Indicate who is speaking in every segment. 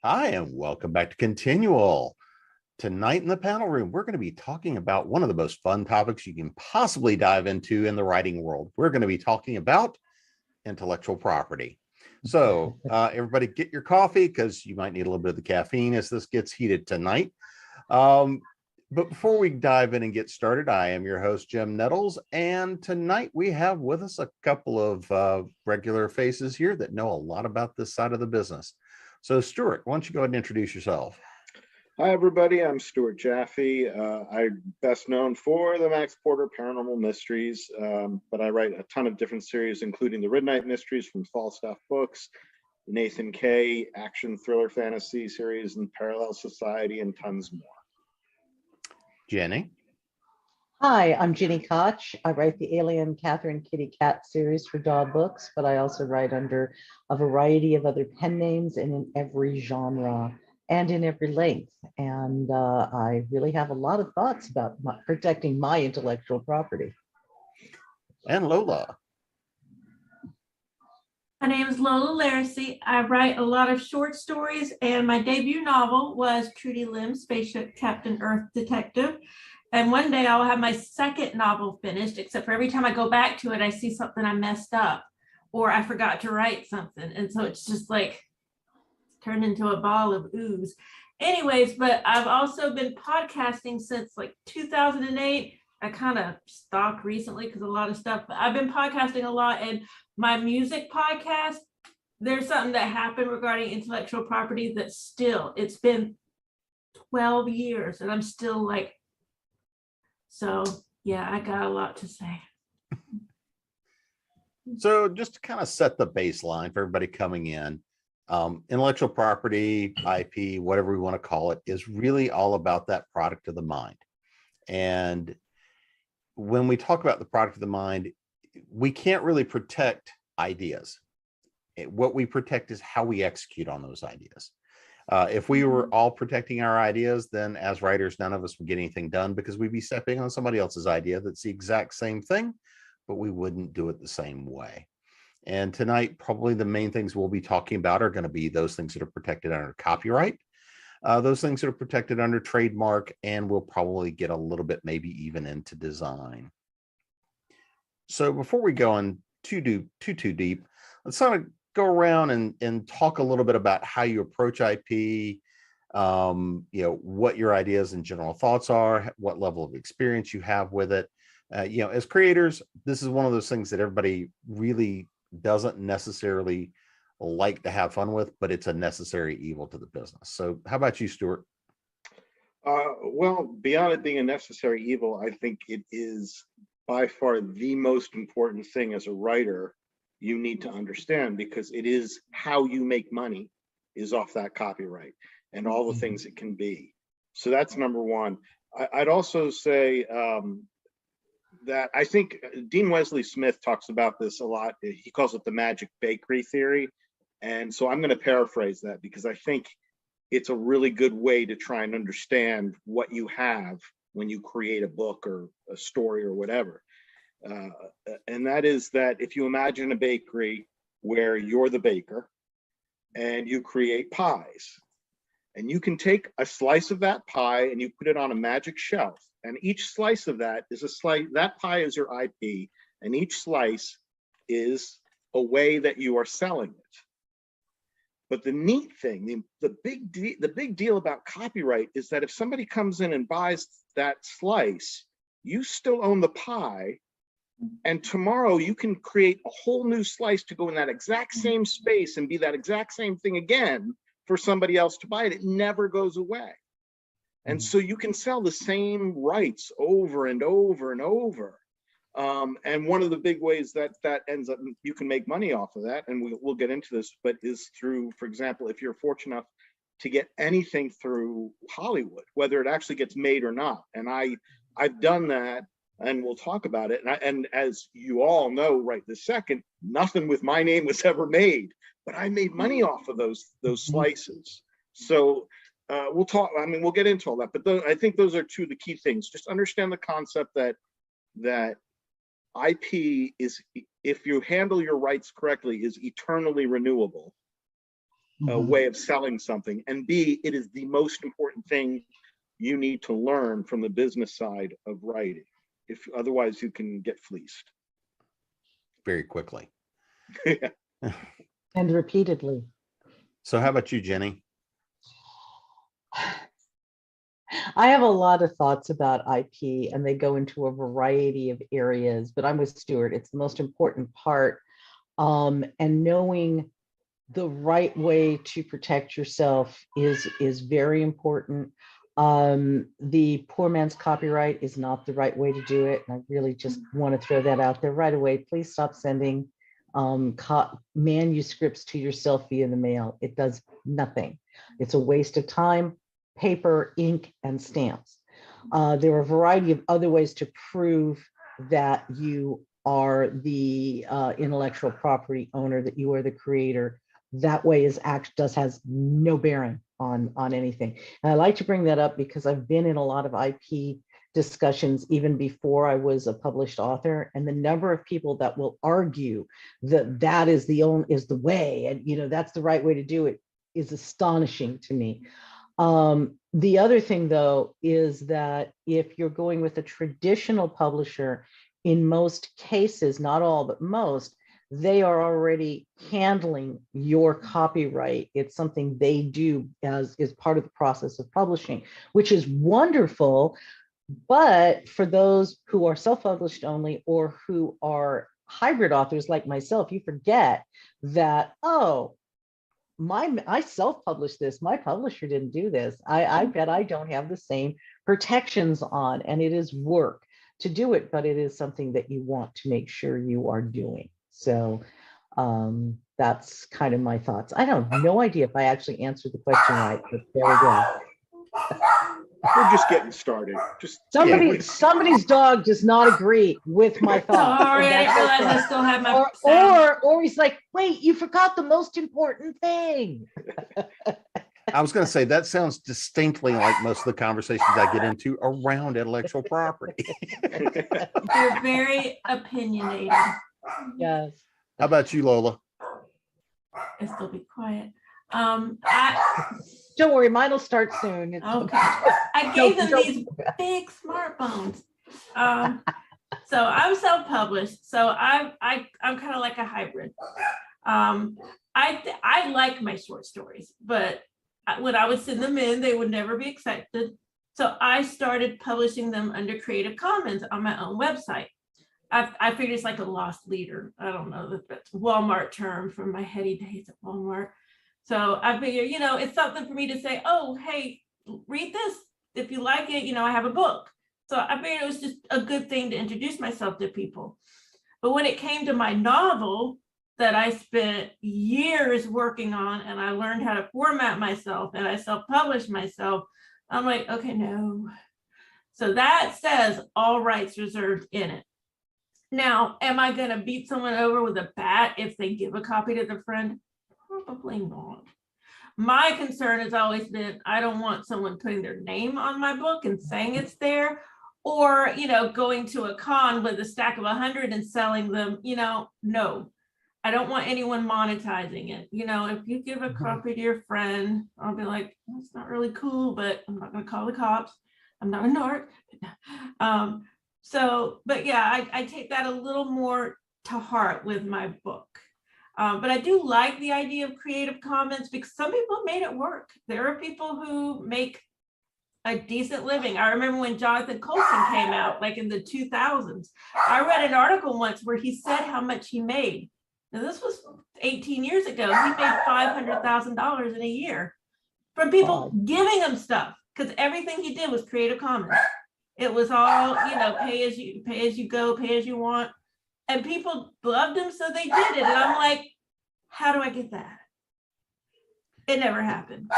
Speaker 1: Hi, and welcome back to ConTinual. Tonight in the panel room, we're going to be talking about one of the most fun topics you can possibly dive into in the writing world. We're going to be talking about intellectual property. So everybody get your coffee because you might need a little bit of the caffeine as this gets heated tonight. But before we dive in and get started, I am your host, Jim Nettles, and tonight we have with us a couple of regular faces here that know a lot about this side of the business. So Stuart, why don't you go ahead and introduce yourself?
Speaker 2: Hi, everybody. I'm Stuart Jaffe. I'm best known for the Max Porter Paranormal Mysteries, but I write a ton of different series, including the Midnight Mysteries from Falstaff Books, Nathan Kay action thriller fantasy series, and Parallel Society, and tons more.
Speaker 1: Jenny.
Speaker 3: Hi, I'm Ginny Koch. I write the Alien Catherine Kitty Cat series for Dog Books, but I also write under a variety of other pen names and in every genre and in every length. And I really have a lot of thoughts about protecting my intellectual property.
Speaker 1: And Lola.
Speaker 4: My name is Lola Laracy. I write a lot of short stories, and my debut novel was Trudy Lim's Spaceship Captain Earth Detective. And one day I'll have my second novel finished, except for every time I go back to it, I see something I messed up or I forgot to write something. And so it's just like turned into a ball of ooze. Anyways, but I've also been podcasting since like 2008. I kind of stopped recently because a lot of stuff, but I've been podcasting a lot. And my music podcast, there's something that happened regarding intellectual property that still, it's been 12 years and I'm still like, so yeah, I got a lot to say.
Speaker 1: So just to kind of set the baseline for everybody coming in, intellectual property, IP, whatever we want to call it, is really all about that product of the mind. And when we talk about the product of the mind, we can't really protect ideas. What we protect is how we execute on those ideas. If we were all protecting our ideas, then as writers, none of us would get anything done because we'd be stepping on somebody else's idea that's the exact same thing, but we wouldn't do it the same way. And tonight, probably the main things we'll be talking about are going to be those things that are protected under copyright, those things that are protected under trademark, and we'll probably get a little bit maybe even into design. So before we go in too deep, let's sort of go around and talk a little bit about how you approach IP, what your ideas and general thoughts are, what level of experience you have with it. As creators, this is one of those things that everybody really doesn't necessarily like to have fun with, but it's a necessary evil to the business. So how about you, Stuart?
Speaker 2: Well, beyond it being a necessary evil, I think it is by far the most important thing as a writer you need to understand, because it is how you make money is off that copyright and all the things it can be. So that's number one. I'd also say that I think Dean Wesley Smith talks about this a lot. He calls it the magic bakery theory. And so I'm going to paraphrase that because I think it's a really good way to try and understand what you have when you create a book or a story or whatever. And that is that if you imagine a bakery where you're the baker and you create pies, and you can take a slice of that pie and you put it on a magic shelf, and each slice of that is a slice, that pie is your IP, and each slice is a way that you are selling it. But the neat thing, the big deal about copyright is that if somebody comes in and buys that slice, you still own the pie. And tomorrow you can create a whole new slice to go in that exact same space and be that exact same thing again for somebody else to buy it. It never goes away. And so you can sell the same rights over and over and over. And one of the big ways that ends up, you can make money off of that, and we'll get into this, but is through, for example, if you're fortunate enough to get anything through Hollywood, whether it actually gets made or not. And I've done that, and we'll talk about it. And as you all know right this second, nothing with my name was ever made, but I made money off of those slices. So we'll talk, I mean, we'll get into all that, but I think those are two of the key things. Just understand the concept that IP is, if you handle your rights correctly, is eternally renewable.
Speaker 3: Mhm.
Speaker 2: way of selling something. And B, it is the most important thing you need to learn from the business side of writing. If otherwise you can get fleeced.
Speaker 1: very quickly.
Speaker 3: And repeatedly.
Speaker 1: So how about you, Jenny?
Speaker 3: I have a lot of thoughts about IP and they go into a variety of areas, but I'm with Stuart. It's the most important part. And knowing the right way to protect yourself is very important. The poor man's copyright is not the right way to do it. And I really just want to throw that out there right away. Please stop sending manuscripts to yourself via the mail. It does nothing. It's a waste of time, paper, ink, and stamps. There are a variety of other ways to prove that you are the intellectual property owner, that you are the creator. That way has no bearing on anything. And I like to bring that up because I've been in a lot of IP discussions even before I was a published author, and the number of people that will argue that that is the way, and that's the right way to do it, is astonishing to me. The other thing, though, is that if you're going with a traditional publisher, in most cases, not all, but most, they are already handling your copyright. It's something they do as is part of the process of publishing, which is wonderful. But for those who are self-published only or who are hybrid authors like myself, you forget that, oh, I self-published this, my publisher didn't do this. I bet I don't have the same protections on, and it is work to do it, but it is something that you want to make sure you are doing. So that's kind of my thoughts. I don't have no idea if I actually answered the question right, but there we go.
Speaker 2: We're just getting started. Just
Speaker 3: Somebody's dog does not agree with my thoughts.
Speaker 4: Sorry, I
Speaker 3: and
Speaker 4: didn't
Speaker 3: that's
Speaker 4: realize I
Speaker 3: okay.
Speaker 4: still had my sound.
Speaker 3: Or he's like, wait, you forgot the most important thing.
Speaker 1: I was going to say that sounds distinctly like most of the conversations I get into around intellectual property.
Speaker 4: You're very opinionated.
Speaker 3: Yes.
Speaker 1: How about you, Lola?
Speaker 4: I still be quiet.
Speaker 3: Don't worry, mine will start soon.
Speaker 4: Okay. I gave them these big smartphones. So I'm self-published. So I'm kind of like a hybrid. I like my short stories, but when I would send them in, they would never be accepted. So I started publishing them under Creative Commons on my own website. I figured it's like a lost leader. I don't know, that's a Walmart term from my heady days at Walmart. So I figure, it's something for me to say, oh, hey, read this. If you like it, I have a book. So I figured it was just a good thing to introduce myself to people. But when it came to my novel that I spent years working on, and I learned how to format myself and I self-published myself, I'm like, okay, no. So that says all rights reserved in it. Now, am I going to beat someone over with a bat if they give a copy to their friend? Probably not. My concern has always been, I don't want someone putting their name on my book and saying it's there, or, going to a con with a stack of 100 and selling them, no. I don't want anyone monetizing it. If you give a copy to your friend, I'll be like, that's not really cool, but I'm not going to call the cops. I'm not a narc. But yeah, I take that a little more to heart with my book. But I do like the idea of Creative Commons because some people made it work. There are people who make a decent living. I remember when Jonathan Colson came out, like in the 2000s, I read an article once where he said how much he made. Now this was 18 years ago. He made $500,000 in a year from people giving him stuff because everything he did was Creative Commons. It was all, pay as you go, pay as you want. And people loved him, so they did it. And I'm like, how do I get that? It never happened.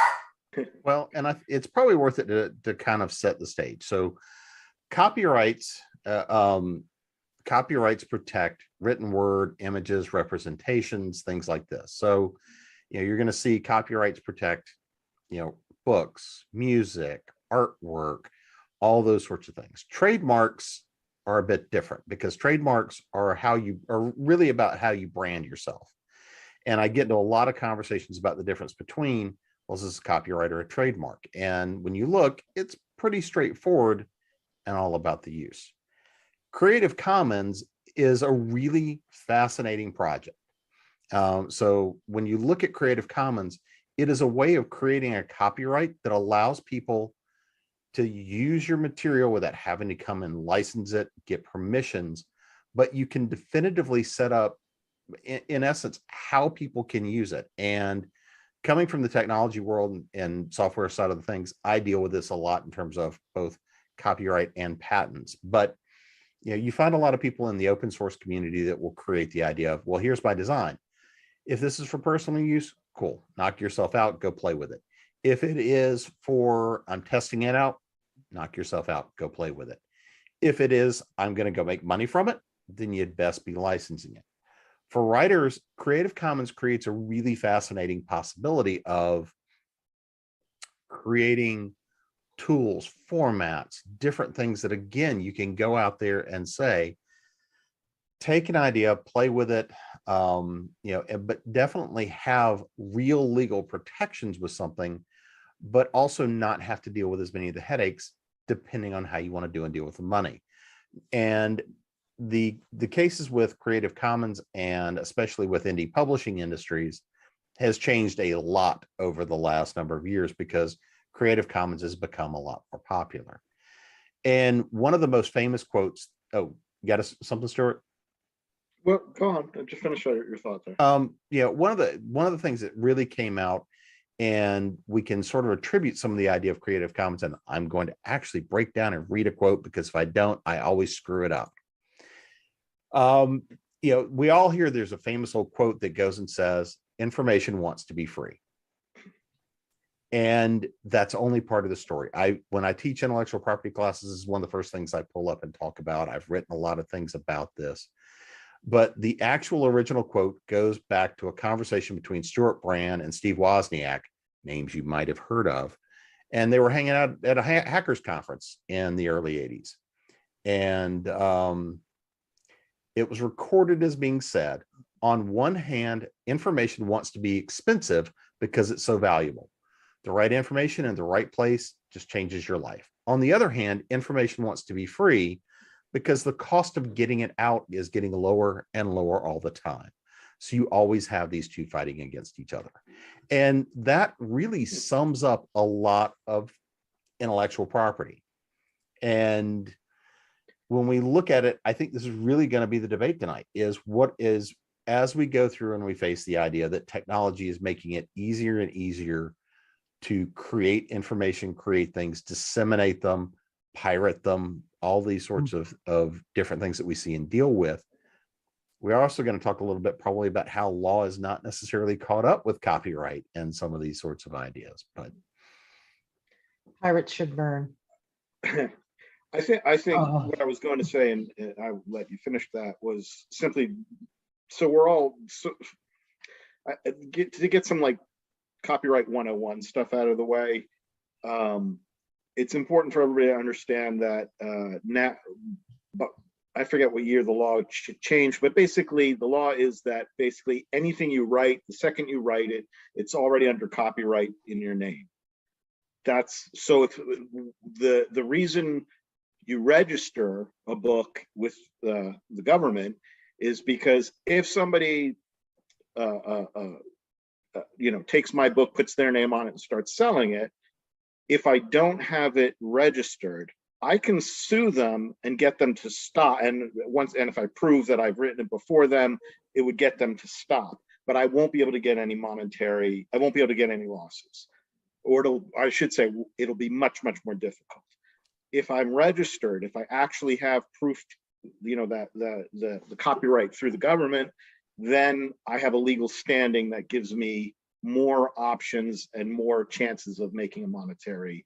Speaker 1: Well, and it's probably worth it to kind of set the stage. So copyrights protect written word, images, representations, things like this. So, you're going to see copyrights protect, books, music, artwork, all those sorts of things. Trademarks are a bit different because trademarks are really about how you brand yourself. And I get into a lot of conversations about the difference between, well, is this a copyright or a trademark? And when you look, it's pretty straightforward and all about the use. Creative Commons is a really fascinating project. So when you look at Creative Commons, it is a way of creating a copyright that allows people to use your material without having to come and license it, get permissions, but you can definitively set up, in essence, how people can use it. And coming from the technology world and software side of the things, I deal with this a lot in terms of both copyright and patents. But you find a lot of people in the open source community that will create the idea of, well, here's my design. If this is for personal use, cool, knock yourself out, go play with it. If it is for, I'm testing it out, knock yourself out, go play with it. If it is, I'm going to go make money from it, then you'd best be licensing it. For writers, Creative Commons creates a really fascinating possibility of creating tools, formats, different things that, again, you can go out there and say, take an idea, play with it, but definitely have real legal protections with something, but also not have to deal with as many of the headaches, depending on how you want to deal with the money. And the cases with Creative Commons, and especially with indie publishing industries, has changed a lot over the last number of years because Creative Commons has become a lot more popular. And one of the most famous quotes, oh, you got something, Stuart?
Speaker 2: Well, go on. Just finish your thought there.
Speaker 1: One of the things that really came out, and we can sort of attribute some of the idea of Creative Commons, and I'm going to actually break down and read a quote because if I don't, I always screw it up. We all hear there's a famous old quote that goes and says, information wants to be free. And that's only part of the story. When I teach intellectual property classes, this is one of the first things I pull up and talk about. I've written a lot of things about this. But the actual original quote goes back to a conversation between Stuart Brand and Steve Wozniak, names you might have heard of. And they were hanging out at a hackers conference in the early 80s. And it was recorded as being said, on one hand, information wants to be expensive because it's so valuable. The right information in the right place just changes your life. On the other hand, information wants to be free because the cost of getting it out is getting lower and lower all the time. So you always have these two fighting against each other. And that really sums up a lot of intellectual property. And when we look at it, I think this is really going to be the debate tonight, is as we go through and we face the idea that technology is making it easier and easier to create information, create things, disseminate them, pirate them, all these sorts of different things that we see and deal with. We're also going to talk a little bit probably about how law is not necessarily caught up with copyright and some of these sorts of ideas. But
Speaker 3: Pirates should burn.
Speaker 2: I think what I was going to say, and I'll let you finish that, was simply so we're all to get some like copyright 101 stuff out of the way. It's important for everybody to understand that now, but I forget what year the law changed, but basically the law is that basically anything you write, the second you write it, it's already under copyright in your name. That's so if the reason you register a book with the government is because if somebody takes my book, puts their name on it and starts selling it, if I don't have it registered, I can sue them and get them to stop. And if I prove that I've written it before them, it would get them to stop. But I won't be able to get any monetary, I won't be able to get any losses. Or it'll be much, much more difficult. If I'm registered, if I actually have proof, that the copyright through the government, then I have a legal standing that gives me more options and more chances of making a monetary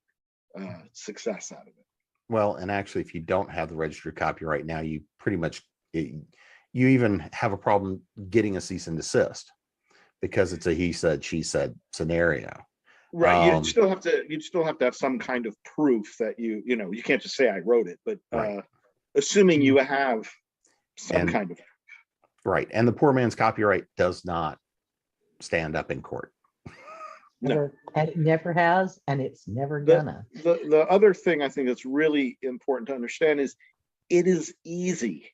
Speaker 2: success out of it.
Speaker 1: Well, and actually, if you don't have the registered copyright now, you pretty much, you even have a problem getting a cease and desist because it's a he said, she said scenario.
Speaker 2: Right. You'd still have to have some kind of proof that you can't just say I wrote it, but right. Assuming you have some kind of.
Speaker 1: Right. And the poor man's copyright does not stand up in court.
Speaker 2: No.
Speaker 3: And it never has, and it's never
Speaker 2: The-
Speaker 3: gonna.
Speaker 2: The other thing I think that's really important to understand is it is easy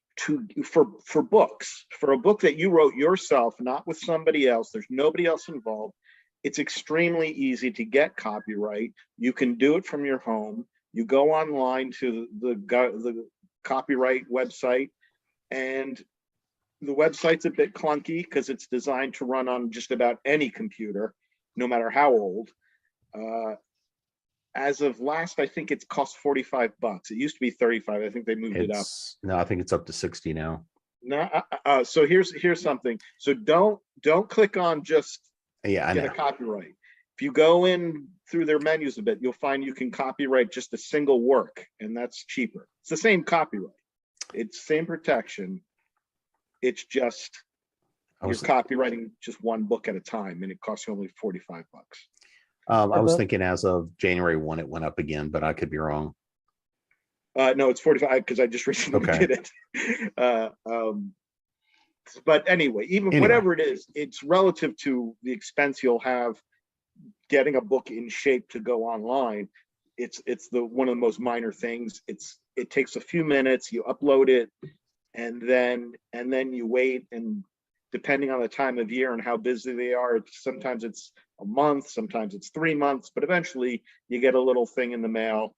Speaker 2: for books, for a book that you wrote yourself, not with somebody else, there's nobody else involved. It's extremely easy to get copyright. You can do it from your home. You go online to the copyright website, and the website's a bit clunky because it's designed to run on just about any computer, no matter how old. As of last, I think it's cost $45. It used to be 35. I think they moved it up.
Speaker 1: No, I think it's up to 60 now.
Speaker 2: No, so here's something. So don't click on just
Speaker 1: Yeah, I
Speaker 2: get a
Speaker 1: know.
Speaker 2: copyright. If you go in through their menus a bit, you'll find you can copyright just a single work, and that's cheaper. It's the same copyright. It's same protection. It's just you're copywriting just one book at a time, and it costs you only $45.
Speaker 1: I was thinking as of January 1, it went up again, but I could be wrong.
Speaker 2: No, it's 45 because I just recently did it. But anyway, whatever it is, it's relative to the expense you'll have getting a book in shape to go online. It's one of the most minor things. It takes a few minutes, you upload it, and then you wait, and depending on the time of year and how busy they are, sometimes it's a month, sometimes it's 3 months, but eventually you get a little thing in the mail,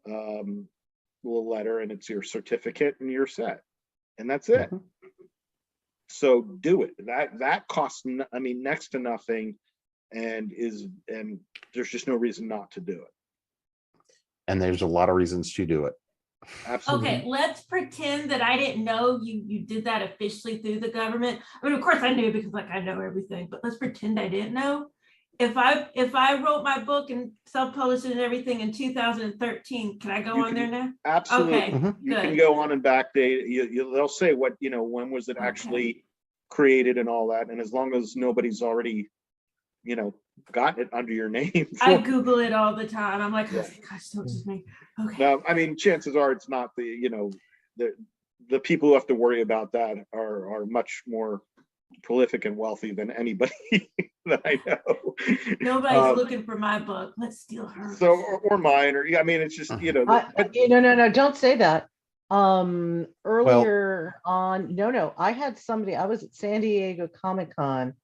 Speaker 2: little letter, and it's your certificate, and you're set, and that's it.
Speaker 1: Mhm.
Speaker 2: So do it. That costs, I mean, next to nothing, and there's just no reason not to do it.
Speaker 1: And there's a lot of reasons to do it.
Speaker 2: Absolutely.
Speaker 4: Okay, let's pretend that I didn't know you did that officially through the government. I mean, of course I knew because like I know everything, but let's pretend I didn't know. If I wrote my book and self-published it and everything in 2013, can I go on there now?
Speaker 2: Absolutely.
Speaker 4: Okay,
Speaker 1: Mhm.
Speaker 2: You can
Speaker 4: good.
Speaker 2: go on and backdate. They'll say what, when was it actually created and all that. And as long as nobody's already, gotten it under your name.
Speaker 4: I Google it all the time. I'm like,
Speaker 2: Yeah.
Speaker 4: oh gosh, don't just me. Okay.
Speaker 2: No, I mean, chances are it's not the people who have to worry about that are much more prolific and wealthy than anybody that I know.
Speaker 4: Nobody's looking for my book. Let's steal hers.
Speaker 2: So, or mine, or I mean, it's just,
Speaker 3: No, don't say that. Earlier on, no, I had somebody, I was at San Diego Comic-Con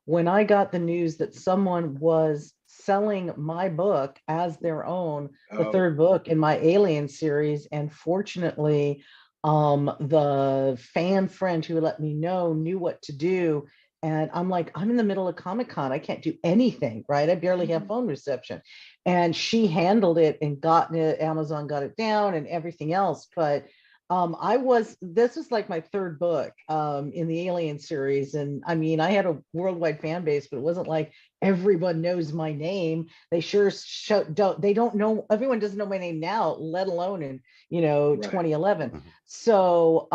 Speaker 3: when I got the news that someone was selling my book as their own, the third book in my Alien series. And fortunately, the fan friend who let me know knew what to do. And I'm like, I'm in the middle of Comic-Con. I can't do anything, right? I barely have phone reception. And she handled it and Amazon got it down and everything else. But this is like my third book in the Alien series. And I mean, I had a worldwide fan base, but it wasn't like everyone knows my name. They don't know, everyone doesn't know my name now, let alone in, 2011.
Speaker 1: Mhm.
Speaker 3: So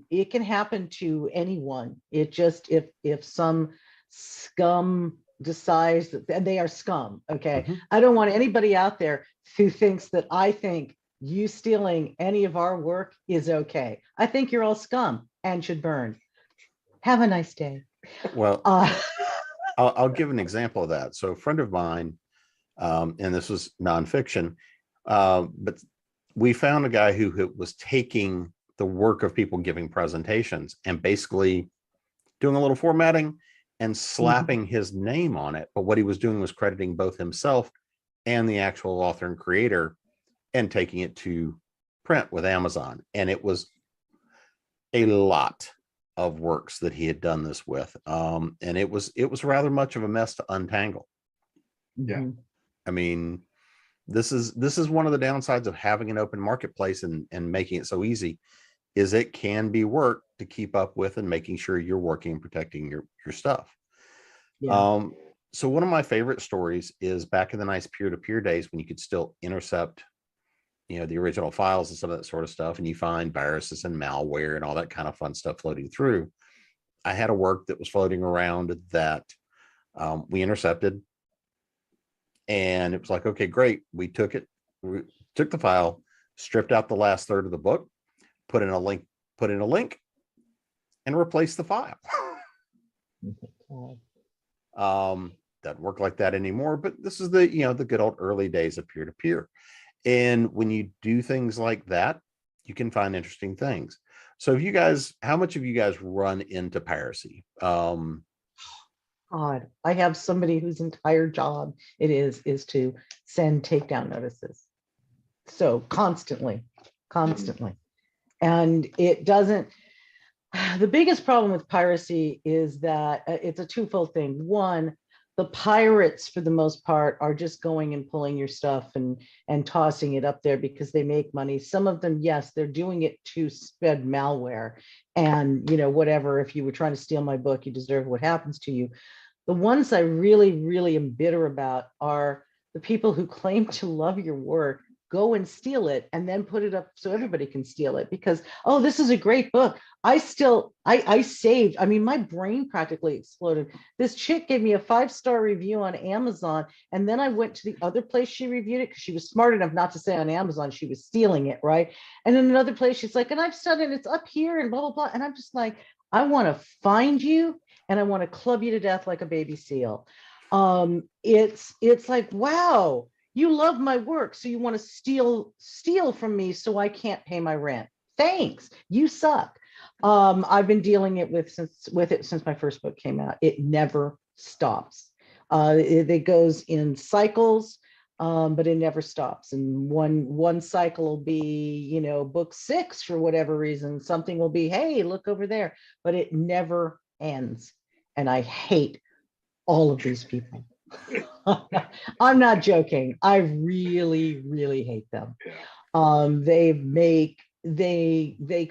Speaker 3: it can happen to anyone. It just, if some scum decides that, and they are scum, okay?
Speaker 1: Mhm.
Speaker 3: I don't want anybody out there who thinks that I think you stealing any of our work is okay. I think you're all scum and should burn. Have a nice day.
Speaker 1: Well, I'll give an example of that. So a friend of mine, and this was nonfiction, but we found a guy who was taking the work of people giving presentations and basically doing a little formatting and slapping his name on it. But what he was doing was crediting both himself and the actual author and creator and taking it to print with Amazon. And it was a lot of works that he had done this with. And it was rather much of a mess to untangle.
Speaker 2: Yeah.
Speaker 1: I mean, this is one of the downsides of having an open marketplace and making it so easy, is it can be work to keep up with and making sure you're working and protecting your stuff.
Speaker 3: Yeah.
Speaker 1: So one of my favorite stories is back in the nice peer-to-peer days when you could still intercept, the original files and some of that sort of stuff, and you find viruses and malware and all that kind of fun stuff floating through. I had a work that was floating around that we intercepted, and it was like, okay, great. We took the file, stripped out the last third of the book, put in a link, and replaced the file. Doesn't work like that anymore, but this is the, the good old early days of peer-to-peer. And when you do things like that, you can find interesting things. So if you guys, how much of you guys run into piracy?
Speaker 3: God, I have somebody whose entire job it is to send takedown notices. So constantly. And it doesn't, the biggest problem with piracy is that it's a twofold thing. One, the pirates, for the most part, are just going and pulling your stuff and tossing it up there because they make money. Some of them, yes, they're doing it to spread malware and, whatever. If you were trying to steal my book, you deserve what happens to you. The ones I really, really am bitter about are the people who claim to love your work, go and steal it and then put it up so everybody can steal it because, oh, this is a great book. I saved, my brain practically exploded. This chick gave me a 5-star review on Amazon. And then I went to the other place she reviewed it because she was smart enough not to say on Amazon she was stealing it, right? And then another place, she's like, and I've studied, it's up here and blah, blah, blah. And I'm just like, I want to find you and I want to club you to death like a baby seal. It's like, wow, you love my work, so you want to steal from me so I can't pay my rent. Thanks, you suck. I've been dealing with it since my first book came out. It never stops. It goes in cycles, but it never stops. And one cycle will be, book 6 for whatever reason. Something will be, hey, look over there, but it never ends. And I hate all of these people. I'm not joking. I really, really hate them. They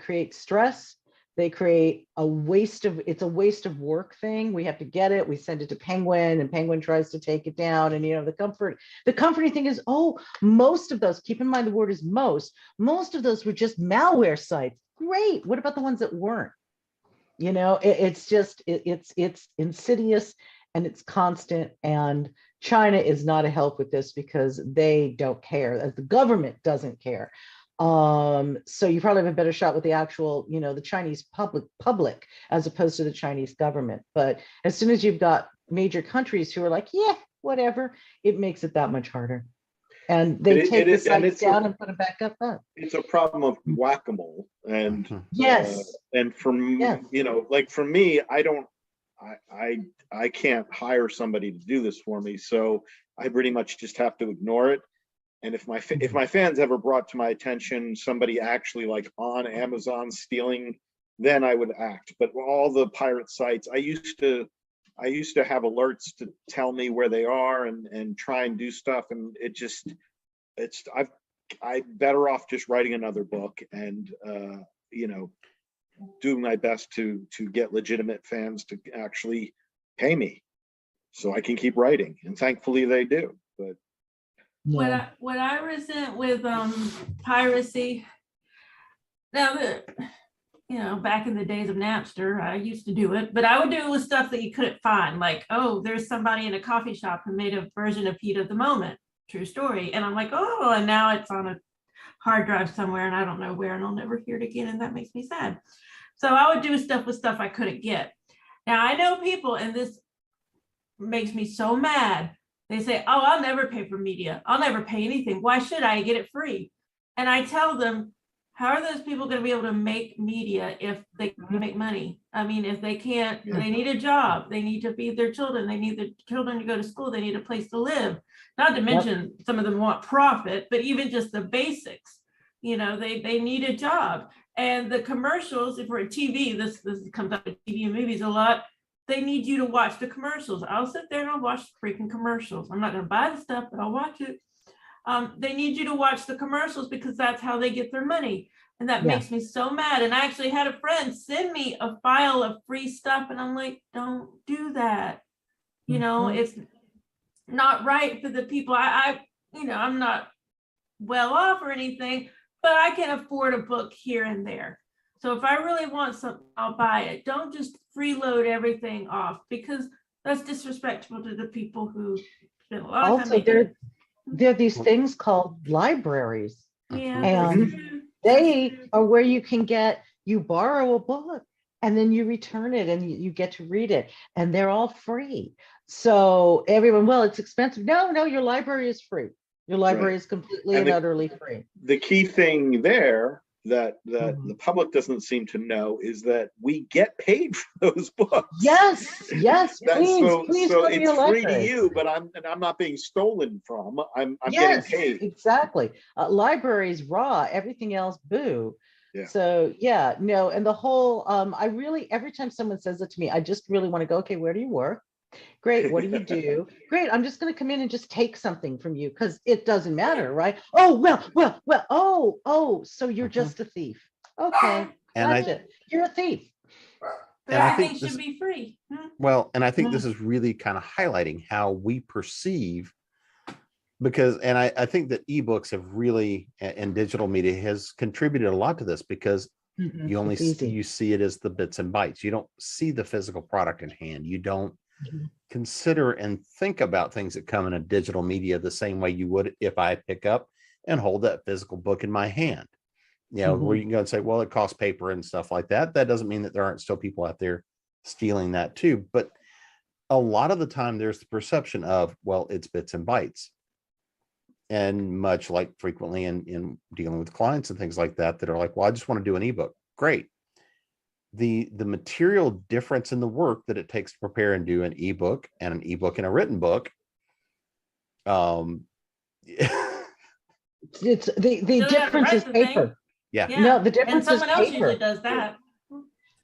Speaker 3: create stress. They create it's a waste of work thing. We have to get it. We send it to Penguin and Penguin tries to take it down. And, the comforting thing is, most of those, keep in mind the word is most of those were just malware sites. Great. What about the ones that weren't? It's insidious and it's constant, and China is not a help with this because they don't care, as the government doesn't care. So you probably have a better shot with the actual, the Chinese public as opposed to the Chinese government. But as soon as you've got major countries who are like, yeah, whatever, it makes it that much harder. And they take the sites down and put them back up.
Speaker 2: It's a problem of whack-a-mole. And
Speaker 3: yes.
Speaker 2: And for like for me, I can't hire somebody to do this for me, so I pretty much just have to ignore it. And if my fans ever brought to my attention somebody actually like on Amazon stealing, then I would act. But all the pirate sites, I used to have alerts to tell me where they are and try and do stuff, and I'm better off just writing another book and doing my best to get legitimate fans to actually pay me so I can keep writing, and thankfully they do. But
Speaker 4: what I resent with piracy now, back in the days of Napster, I used to do it, but I would do it with stuff that you couldn't find, like, oh, there's somebody in a coffee shop who made a version of Heat of the Moment, true story, and I'm like, oh, and now it's on a hard drive somewhere and I don't know where, and I'll never hear it again, and that makes me sad. So I would do stuff with stuff I couldn't get. Now I know people, and this makes me so mad. They say, oh, I'll never pay for media. I'll never pay anything. Why should I get it free? And I tell them, how are those people going to be able to make media if they can make money? I mean, if they can't, they need a job. They need to feed their children. They need the children to go to school. They need a place to live. Not to mention some of them want profit, but even just the basics, they need a job. And the commercials, if we're at TV, this comes up with TV and movies a lot, they need you to watch the commercials. I'll sit there and I'll watch the freaking commercials. I'm not going to buy the stuff, but I'll watch it. They need you to watch the commercials because that's how they get their money. And that makes me so mad. And I actually had a friend send me a file of free stuff. And I'm like, don't do that. It's not right for the people. I'm not well off or anything, but I can afford a book here and there. So if I really want something, I'll buy it. Don't just freeload everything off, because that's disrespectful to the people who spend a lot of time.
Speaker 3: Also, there are these things called libraries.
Speaker 4: Yeah,
Speaker 3: and they are where you borrow a book and then you return it and you get to read it, and they're all free. So everyone, well, it's expensive. No, no, your library is free. Your library
Speaker 2: Right.
Speaker 3: is completely
Speaker 2: And
Speaker 3: and utterly free.
Speaker 2: the key thing there that the
Speaker 3: Mhm.
Speaker 2: public doesn't seem to know is that we get paid for those books.
Speaker 3: Yes, yes, please, please
Speaker 2: So
Speaker 3: go to
Speaker 2: it's
Speaker 3: your
Speaker 2: free to
Speaker 3: library.
Speaker 2: you, but I'm not being stolen from. I'm getting
Speaker 3: Yes,
Speaker 2: paid.
Speaker 3: exactly. Libraries raw, everything else boo.
Speaker 2: Yeah.
Speaker 3: So yeah, no, and the whole I really, every time someone says it to me, I just really want to go, okay, where do you work? Great, what do you do? Great, I'm just going to come in and just take something from you because it doesn't matter, right? Oh, well, oh, so you're
Speaker 1: Mhm.
Speaker 3: just a thief. Okay,
Speaker 1: And I
Speaker 3: gotcha. You're a thief.
Speaker 1: And I
Speaker 4: Everything
Speaker 1: think
Speaker 4: should
Speaker 1: this,
Speaker 4: be free.
Speaker 1: well, and I think
Speaker 3: Mm.
Speaker 1: this is really kind of highlighting how we perceive, because, and I think that ebooks have really, and digital media has contributed a lot to this, because
Speaker 3: Mhm,
Speaker 1: you only
Speaker 3: it's easy.
Speaker 1: you see it as the bits and bytes. You don't see the physical product in hand. You don't
Speaker 3: Mhm.
Speaker 1: consider and think about things that come in a digital media the same way you would if I pick up and hold that physical book in my hand. You know, where
Speaker 3: Mhm.
Speaker 1: you can go and say, well, it costs paper and stuff like that. That doesn't mean that there aren't still people out there stealing that too. But a lot of the time there's the perception of, well, it's bits and bytes. And much like frequently in dealing with clients and things like that are like, well, I just want to do an ebook. Great. The material difference in the work that it takes to prepare and do an ebook and an ebook and a written book.
Speaker 3: It's the
Speaker 4: Still have to
Speaker 3: difference
Speaker 4: write
Speaker 3: is
Speaker 4: the thing.
Speaker 3: paper.
Speaker 1: Yeah.
Speaker 3: No, the
Speaker 4: And
Speaker 3: difference is
Speaker 4: someone else usually
Speaker 3: paper.
Speaker 4: does that.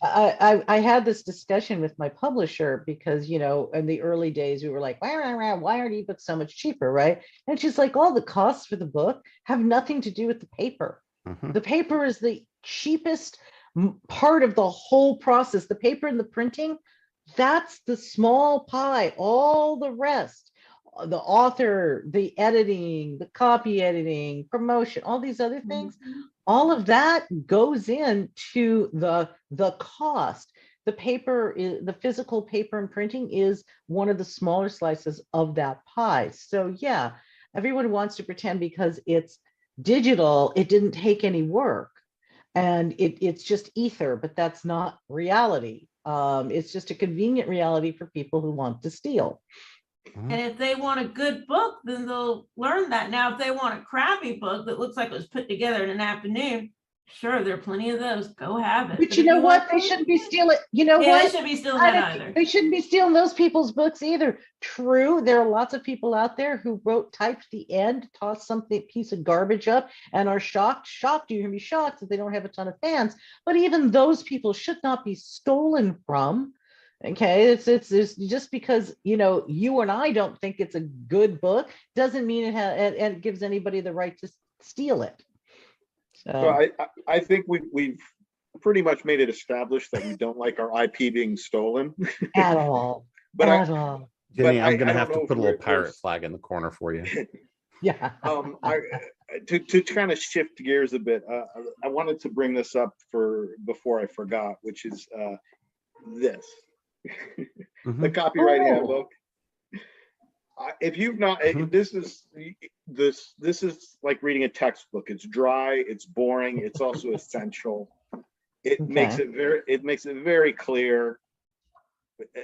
Speaker 3: I had this discussion with my publisher because, you know, in the early days, we were like, why aren't ebooks so much cheaper, right? And she's like, all the costs for the book have nothing to do with the paper.
Speaker 1: Mhm.
Speaker 3: The paper is the cheapest part of the whole process. The paper and the printing, that's the small pie. All the rest, the author, the editing, the copy editing, promotion, all these other things, all of that goes into the cost. The paper is, the physical paper and printing is one of the smaller slices of that pie. So yeah, everyone wants to pretend because it's digital, it didn't take any work and it's just ether, but that's not reality. It's just a convenient reality for people who want to steal.
Speaker 4: And if they want a good book, then they'll learn that. Now, if they want a crappy book that looks like it was put together in an afternoon, sure, there are plenty of those. Go have it.
Speaker 3: But you know what? They shouldn't be stealing. You know
Speaker 4: Yeah, they
Speaker 3: what?
Speaker 4: shouldn't be stealing that either.
Speaker 3: They shouldn't be stealing those people's books either. True, there are lots of people out there who typed the end, tossed something, piece of garbage up, and are shocked. You can be shocked that they don't have a ton of fans. But even those people should not be stolen from. Okay, it's just because, you know, you and I don't think it's a good book doesn't mean it gives anybody the right to steal it.
Speaker 2: So I think we've pretty much made it established that we don't like our IP being stolen.
Speaker 3: At all.
Speaker 2: But
Speaker 3: at all.
Speaker 1: Jenny, I'm
Speaker 2: I
Speaker 1: going to
Speaker 2: don't
Speaker 1: have to
Speaker 2: know if
Speaker 1: put a little
Speaker 2: we're-
Speaker 1: pirate flag in the corner for you.
Speaker 3: Yeah.
Speaker 2: To kind of shift gears a bit, I wanted to bring this up before I forgot, which is this, the
Speaker 1: Mhm.
Speaker 2: copyright
Speaker 3: Oh.
Speaker 2: handbook. If you've not,
Speaker 1: Mhm.
Speaker 2: this is like reading a textbook. It's dry, it's boring, it's also essential. It makes
Speaker 3: Okay.
Speaker 2: it very clear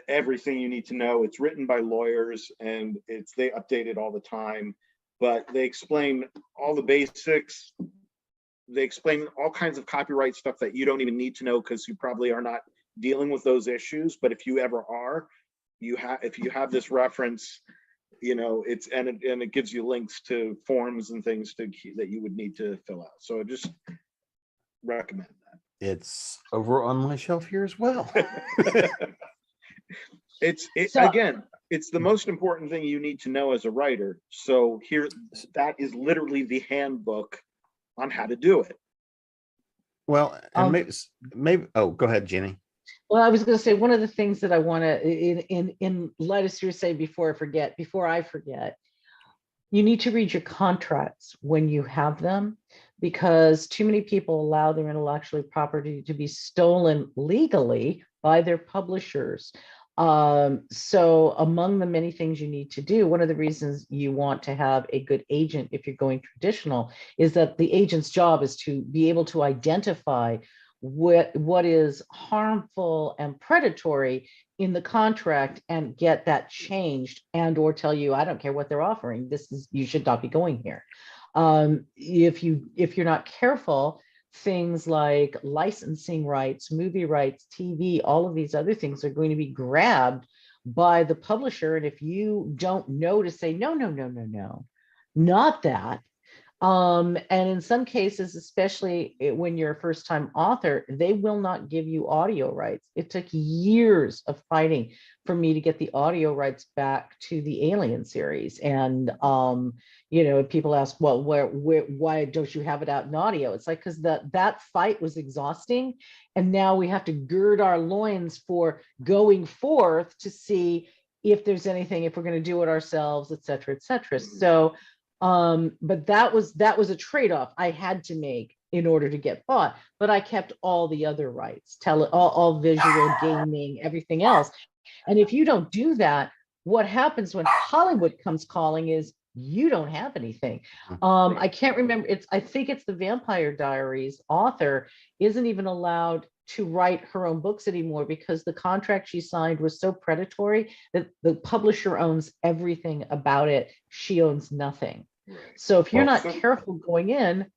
Speaker 2: everything you need to know. It's written by lawyers and they update it all the time, but they explain all the basics. They explain all kinds of copyright stuff that you don't even need to know because you probably are not dealing with those issues. But if you ever are, if you have this reference, you know, and it gives you links to forms and things that you would need to fill out. So I just recommend
Speaker 1: It's over on my shelf here as well.
Speaker 2: that. Again, it's the most important thing you need to know as a writer. So here, that is literally the handbook on how to do it.
Speaker 1: Well, and maybe, oh, go ahead, Jenny.
Speaker 3: Well, I was going to say one of the things that I want to in light of Sue say before I forget, you need to read your contracts when you have them, because too many people allow their intellectual property to be stolen legally by their publishers. So among the many things you need to do, one of the reasons you want to have a good agent if you're going traditional is that the agent's job is to be able to identify what is harmful and predatory in the contract and get that changed, and or tell you, I don't care what they're offering, this is, you should not be going here. If you're not careful, things like licensing rights, movie rights, TV, all of these other things are going to be grabbed by the publisher. And if you don't know to say, no, no, no, no, no, not that. And in some cases, especially when you're a first-time author, they will not give you audio rights. It took years of fighting for me to get the audio rights back to the Alien series. And you know, people ask, well, why don't you have it out in audio? It's like, because that fight was exhausting, and now we have to gird our loins for going forth to see if there's anything, if we're going to do it ourselves, et cetera, et cetera. So but that was a trade-off I had to make in order to get bought, but I kept all the other rights, all visual, gaming, everything else. And if you don't do that, what happens when Hollywood comes calling is you don't have anything. I can't remember, I think it's the Vampire Diaries author isn't even allowed to write her own books anymore because the contract she signed was so predatory that the publisher owns everything about it. She owns nothing.
Speaker 2: Right.
Speaker 3: So if you're
Speaker 1: Well,
Speaker 3: not careful going in,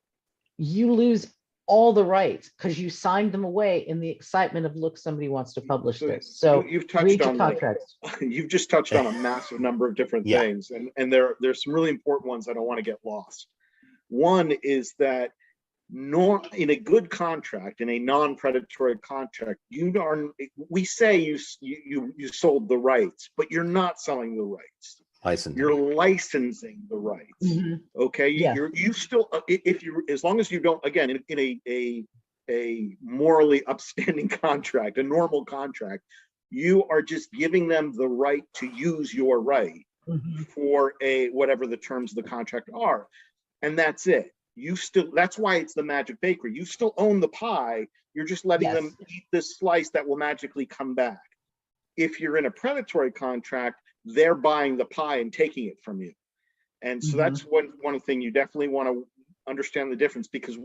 Speaker 3: you lose all the rights because you signed them away in the excitement of, look, somebody wants to publish this. So
Speaker 2: you've
Speaker 3: read
Speaker 2: touched
Speaker 3: your
Speaker 2: on
Speaker 3: contracts.
Speaker 2: you've just touched on a massive number of different
Speaker 1: Yeah.
Speaker 2: things, and there's some really important ones I don't want to get lost. One is that in a good contract, in a non-predatory contract, we say you sold the rights, but you're not selling the rights.
Speaker 1: Licensing.
Speaker 2: You're licensing the rights. Okay.
Speaker 3: Yes.
Speaker 2: You still, if you, as long as you don't, again, in a morally upstanding contract, a normal contract, you are just giving them the right to use your right for whatever the terms of the contract are. And that's it. That's why it's the magic bakery. You still own the pie. You're just letting them eat this slice that will magically come back. If you're in a predatory contract, they're buying the pie and taking it from you. And so that's one thing you definitely want to understand the difference, because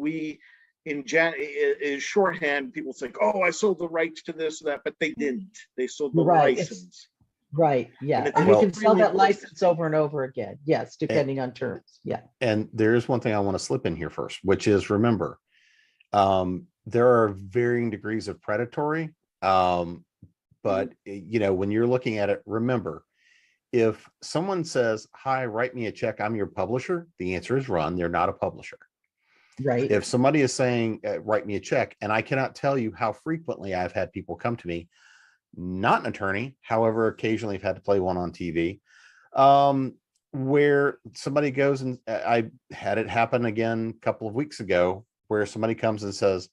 Speaker 2: is shorthand, people think, oh, I sold the rights to this or that, but they didn't. They sold the license.
Speaker 3: Right. Yeah. And
Speaker 2: Well,
Speaker 3: you can sell that license over and over again. Yes, depending on terms. Yeah.
Speaker 1: And there's one thing I want to slip in here first, which is, remember, there are varying degrees of predatory. But you know, when you're looking at it, remember, if someone says, hi, write me a check, I'm your publisher, the answer is run. They're not a publisher.
Speaker 3: Right.
Speaker 1: If somebody is saying, write me a check, and I cannot tell you how frequently I've had people come to me, not an attorney, however, occasionally I've had to play one on TV, where somebody goes, and I had it happen again a couple of weeks ago, where somebody comes and says,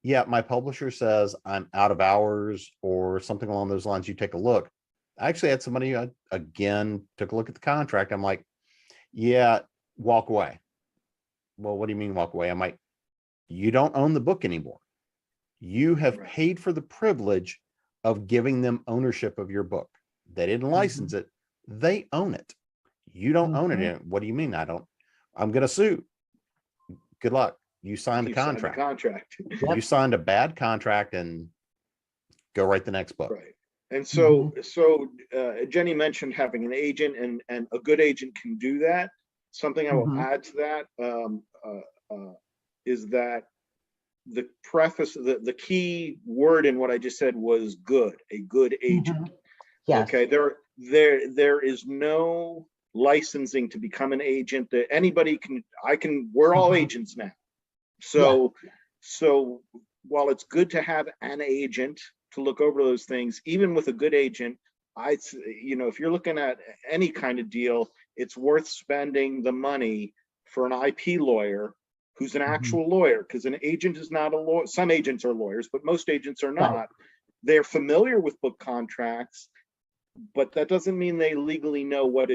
Speaker 1: yeah, my publisher says I'm out of hours or something along those lines. You take a look. I actually had somebody again, took a look at the contract. I'm like, yeah, walk away. Well, what do you mean walk away? I'm like, you don't own the book anymore. You have paid for the privilege of giving them ownership of your book. They didn't license it. They own it. You don't own it. What do you mean? I'm going to sue. Good luck. You signed the contract. You signed a bad contract, and go write the next book.
Speaker 2: Right. And so, Jenny mentioned having an agent, and a good agent can do that. Something I will add to that is that the preface, the key word in what I just said was good, a good agent. Yes. Okay. There is no licensing to become an agent that anybody we're all agents now. So while it's good to have an agent to look over those things, even with a good agent, if you're looking at any kind of deal, it's worth spending the money for an IP lawyer who's an actual lawyer, because an agent is not a lawyer. Some agents are lawyers, but most agents are not. Right. They're familiar with book contracts, but that doesn't mean they legally know what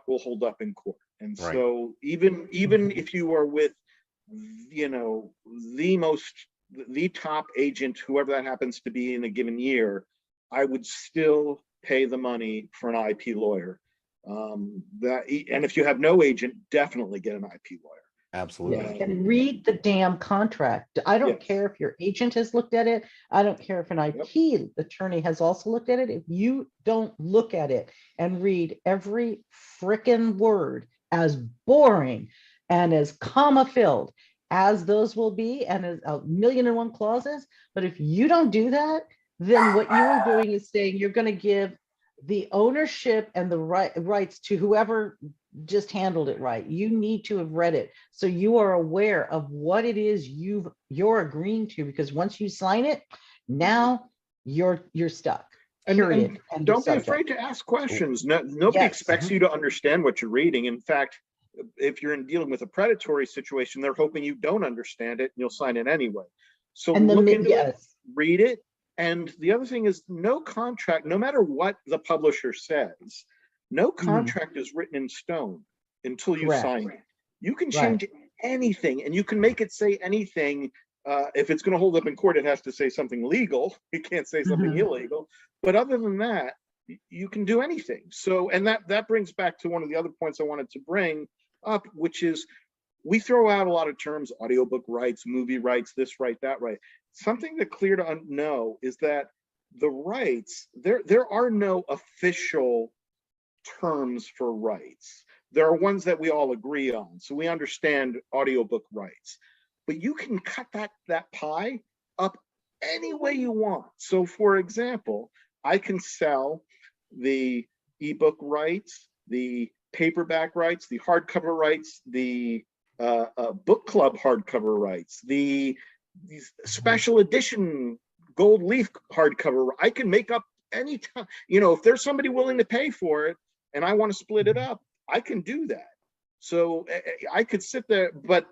Speaker 2: will hold up in court. And so even if you are with, the top agent, whoever that happens to be in a given year, I would still pay the money for an IP lawyer. And if you have no agent, definitely get an IP lawyer.
Speaker 1: Absolutely.
Speaker 3: And read the damn contract. I don't
Speaker 2: Yes.
Speaker 3: care if your agent has looked at it. I don't care if an IP attorney has also looked at it. If you don't look at it and read every frickin' word, as boring and as comma filled as those will be, and as a million and one clauses, but if you don't do that, then what you are doing is saying you're going to give the ownership and the rights to whoever just handled it right. You need to have read it so you are aware of what it is you're agreeing to, because once you sign it, now you're stuck. Period.
Speaker 2: And don't be afraid to ask questions. Nobody expects you to understand what you're reading. In fact, if you're dealing with a predatory situation, they're hoping you don't understand it and you'll sign it anyway. So look into it, read it. And the other thing is, no contract, no matter what the publisher says, no contract is written in stone until you sign it. You can change anything, and you can make it say anything. If it's going to hold up in court, it has to say something legal. It can't say something illegal. But other than that, you can do anything. So, and that brings back to one of the other points I wanted to bring up, which is we throw out a lot of terms: audiobook rights, movie rights, this right, that right. Something that's clear to know is that the rights, there are no official terms for rights. There are ones that we all agree on. So we understand audiobook rights, but you can cut that pie up any way you want. So for example, I can sell the ebook rights, the paperback rights, the hardcover rights, the book club hardcover rights, these special edition gold leaf hardcover. I can make up any time, if there's somebody willing to pay for it and I want to split it up, I can do that. So I could sit there, but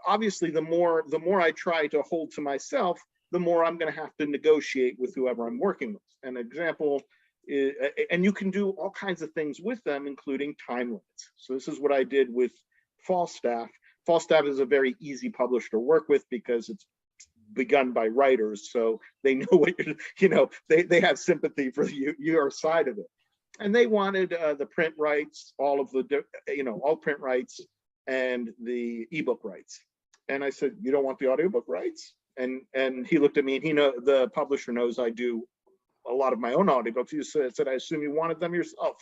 Speaker 2: obviously the more I try to hold to myself, the more I'm going to have to negotiate with whoever I'm working with. An example is, and you can do all kinds of things with them, including time limits. So this is what I did with Falstaff. Falstaff is a very easy publisher to work with because it's begun by writers, so they know what they have sympathy for your side of it. And they wanted the print rights, all print rights and the ebook rights. And I said, you don't want the audiobook rights? And he looked at me, and the publisher knows I do a lot of my own audiobooks. He said, I assume you wanted them yourself.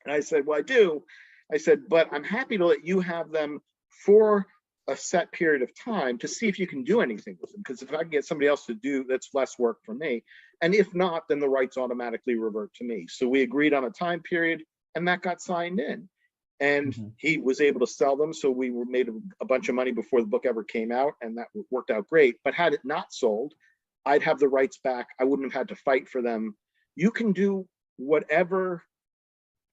Speaker 2: And I said, well, I do. I said, but I'm happy to let you have them for a set period of time to see if you can do anything with them. Because if I can get somebody else to do, that's less work for me. And if not, then the rights automatically revert to me. So we agreed on a time period, and that got signed in. And he was able to sell them. So we made a bunch of money before the book ever came out, and that worked out great. But had it not sold, I'd have the rights back. I wouldn't have had to fight for them. You can do whatever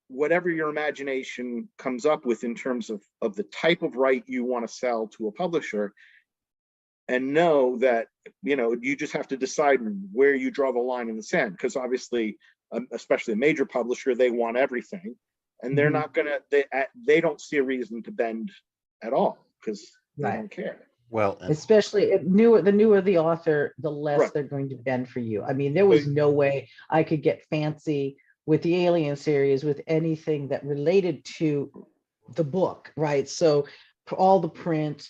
Speaker 2: your imagination comes up with in terms of the type of right you want to sell to a publisher, and know that, you just have to decide where you draw the line in the sand. Because obviously, especially a major publisher, they want everything. And they're not gonna, they don't see a reason to bend at all, because they don't care.
Speaker 1: Well,
Speaker 3: especially the newer the author, the less they're going to bend for you. I mean, there was no way I could get fancy with the Alien series with anything that related to the book, right? So all the print,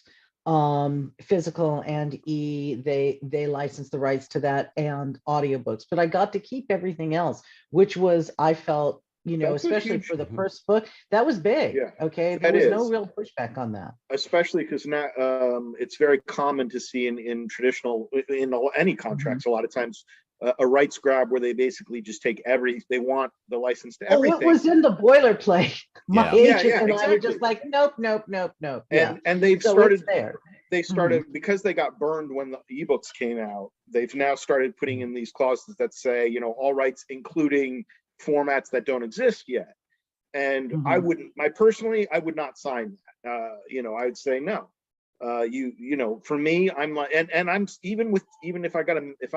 Speaker 3: physical and they licensed the rights to that, and audiobooks, but I got to keep everything else, which was, I felt, especially for the first book, that was big. Okay, there was no real pushback on that.
Speaker 2: Especially because now it's very common to see in traditional, in any contracts, a lot of times a rights grab where they basically just take they want the license to everything.
Speaker 3: Oh, it was in the boilerplate. My agent and I were just like, nope.
Speaker 2: And they've started there. They started because they got burned when the ebooks came out. They've now started putting in these clauses that say, all rights, including formats that don't exist yet. And I wouldn't, I would not sign that. I would say no. For me, I'm like, and I'm even if I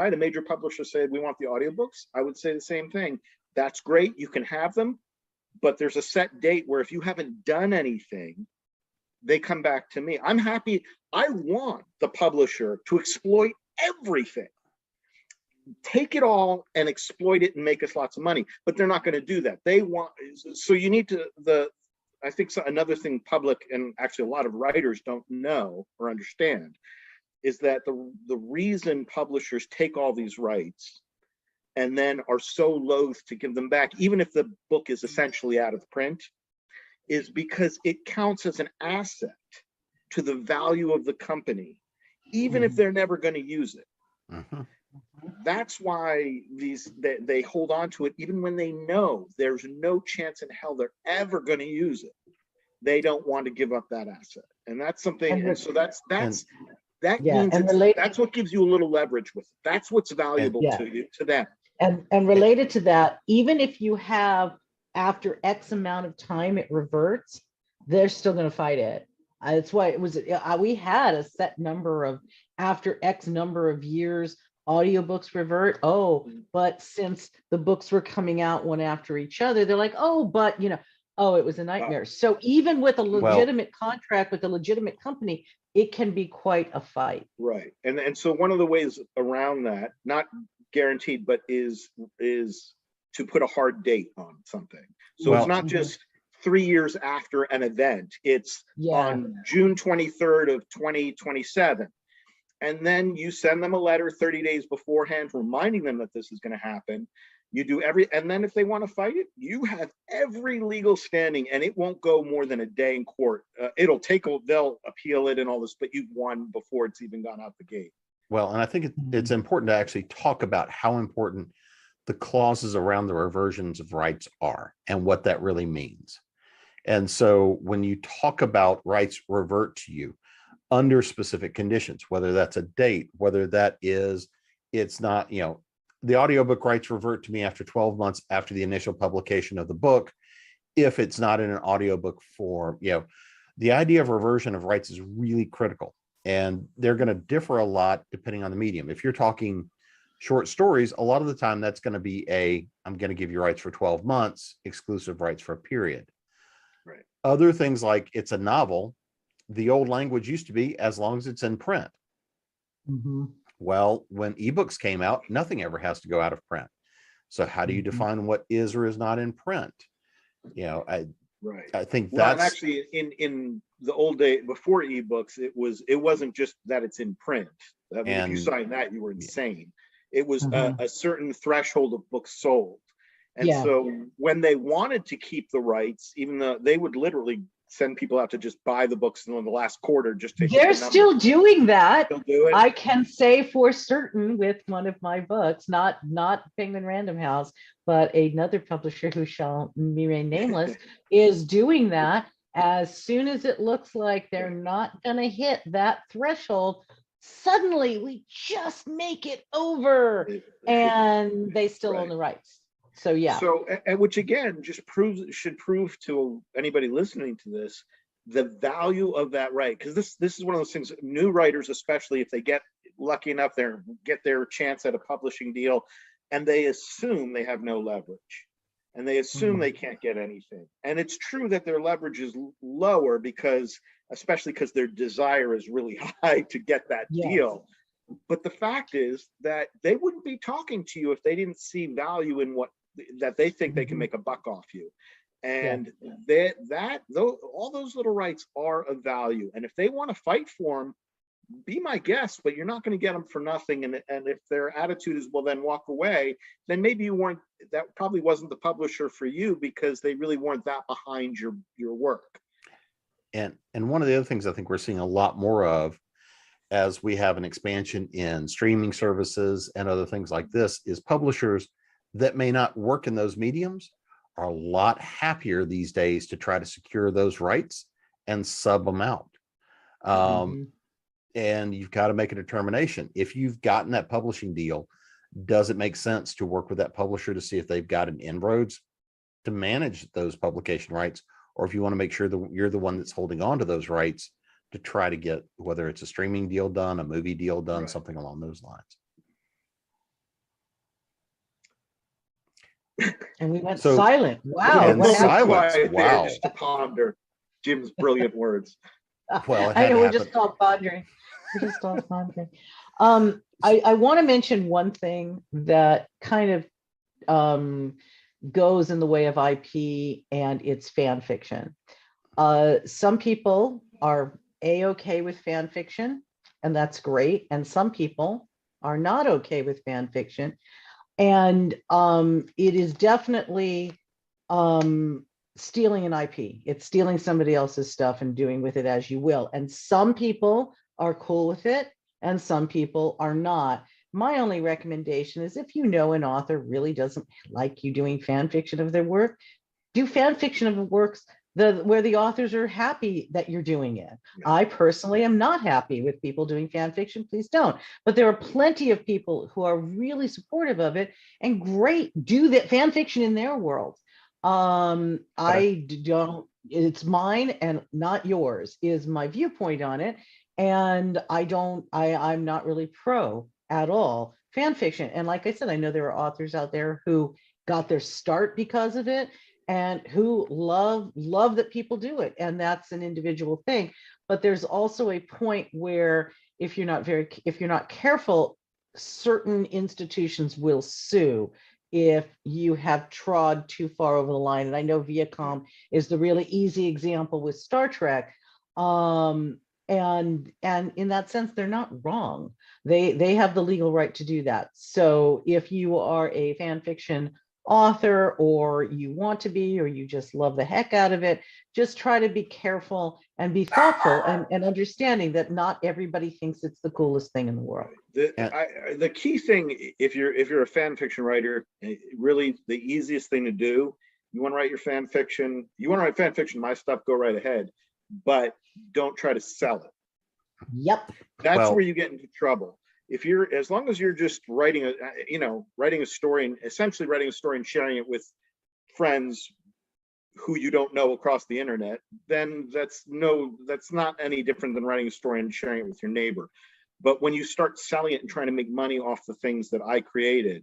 Speaker 2: had a major publisher say we want the audiobooks, I would say the same thing. That's great, you can have them, but there's a set date where if you haven't done anything, they come back to me. I'm happy. I want the publisher to exploit everything. Take it all and exploit it and make us lots of money, but they're not going to do that. They want, so you need to, I think another thing public and actually a lot of writers don't know or understand is that the reason publishers take all these rights and then are so loath to give them back, even if the book is essentially out of print, is because it counts as an asset to the value of the company, even if they're never going to use it.
Speaker 1: Mhm.
Speaker 2: That's why they hold on to it even when they know there's no chance in hell they're ever going to use it. They don't want to give up that asset, and that's something. And so that
Speaker 3: Yeah,
Speaker 2: means
Speaker 3: and related,
Speaker 2: that's what gives you a little leverage with it. That's what's valuable
Speaker 3: yeah,
Speaker 2: to you, to them.
Speaker 3: and related to that, even if you have after X amount of time it reverts, they're still going to fight it. That's why it was we had a set number of after X number of years audiobooks revert. Oh, but since the books were coming out one after each other, they're like, oh, but oh, it was a nightmare. So even with a legitimate contract with a legitimate company, it can be quite a fight.
Speaker 2: Right. And so one of the ways around that, not guaranteed, but is to put a hard date on something. So it's not just 3 years after an event, it's on June 23rd of 2027. And then you send them a letter 30 days beforehand reminding them that this is going to happen. You do and then if they want to fight it, you have every legal standing, and it won't go more than a day in court. They'll appeal it and all this, but you've won before it's even gone out the gate.
Speaker 1: Well, and I think it's important to actually talk about how important the clauses around the reversions of rights are and what that really means. And so when you talk about rights revert to you under specific conditions, whether that's a date, whether that is, it's not, the audiobook rights revert to me after 12 months after the initial publication of the book, if it's not in an audiobook form. The idea of reversion of rights is really critical, and they're going to differ a lot depending on the medium. If you're talking short stories, a lot of the time that's going to be I'm going to give you rights for 12 months, exclusive rights for a period.
Speaker 2: Right.
Speaker 1: Other things like it's a novel, the old language used to be as long as it's in print. Well, when ebooks came out, nothing ever has to go out of print. So how do you define what is or is not in print? I think that's
Speaker 2: actually in the old day before ebooks, it wasn't just that it's in print. I mean, if you signed that, you were insane. It was a certain threshold of books sold. And so when they wanted to keep the rights, even though they would literally send people out to just buy the books in the last quarter, just to
Speaker 3: they're still doing that.
Speaker 2: Still do it.
Speaker 3: I can say for certain with one of my books, not Penguin Random House, but another publisher who shall remain nameless is doing that. As soon as it looks like they're not going to hit that threshold, suddenly we just make it over, and they still own the rights. So
Speaker 2: which again just should prove to anybody listening to this the value of that right, because this is one of those things. New writers, especially if they get lucky enough, get their chance at a publishing deal, and they assume they have no leverage, and they assume they can't get anything. And it's true that their leverage is lower especially because their desire is really high to get that deal. But the fact is that they wouldn't be talking to you if they didn't see value in that they think they can make a buck off you. And all those little rights are of value. And if they want to fight for them, be my guest, but you're not going to get them for nothing. And if their attitude is, well, then walk away, then maybe that probably wasn't the publisher for you, because they really weren't that behind your work.
Speaker 1: And one of the other things I think we're seeing a lot more of as we have an expansion in streaming services and other things like this is publishers that may not work in those mediums are a lot happier these days to try to secure those rights and sub them out. And you've got to make a determination. If you've gotten that publishing deal, does it make sense to work with that publisher to see if they've got an inroads to manage those publication rights? Or if you want to make sure that you're the one that's holding on to those rights to try to get, whether it's a streaming deal done, a movie deal done, something along those lines.
Speaker 3: And we went silent. Wow.
Speaker 1: Silence. Wow.
Speaker 2: Just to ponder Jim's brilliant words.
Speaker 1: Well,
Speaker 3: I know, we're just all pondering. I want to mention one thing that kind of goes in the way of IP, and it's fan fiction. Some people are a-okay with fan fiction, and that's great. And some people are not okay with fan fiction. And it is definitely stealing an IP. It's stealing somebody else's stuff and doing with it as you will. And some people are cool with it, and some people are not. My only recommendation is if you know an author really doesn't like you doing fan fiction of their work, do fan fiction of the works where the authors are happy that you're doing it.
Speaker 2: Yeah.
Speaker 3: I personally am not happy with people doing fan fiction. Please don't. But there are plenty of people who are really supportive of it and great, do that fan fiction in their world. I don't, it's mine and not yours is my viewpoint on it. And I'm not really pro at all fan fiction. And like I said, I know there are authors out there who got their start because of it and who love that people do it. And that's an individual thing. But there's also a point where if you're not careful, certain institutions will sue if you have trod too far over the line. And I know Viacom is the really easy example with Star Trek. And in that sense, they're not wrong. They have the legal right to do that. So if you are a fan fiction author, or you want to be, or you just love the heck out of it, just try to be careful and be thoughtful and understanding that not everybody thinks it's the coolest thing in the world.
Speaker 2: The key thing, if you're a fan fiction writer, really the easiest thing to do, you want to write your fan fiction, my stuff, go right ahead, but don't try to sell it.
Speaker 3: Yep.
Speaker 2: That's where you get into trouble. As long as you're just writing a story and essentially writing a story and sharing it with friends who you don't know across the internet, then that's not any different than writing a story and sharing it with your neighbor. But when you start selling it and trying to make money off the things that I created,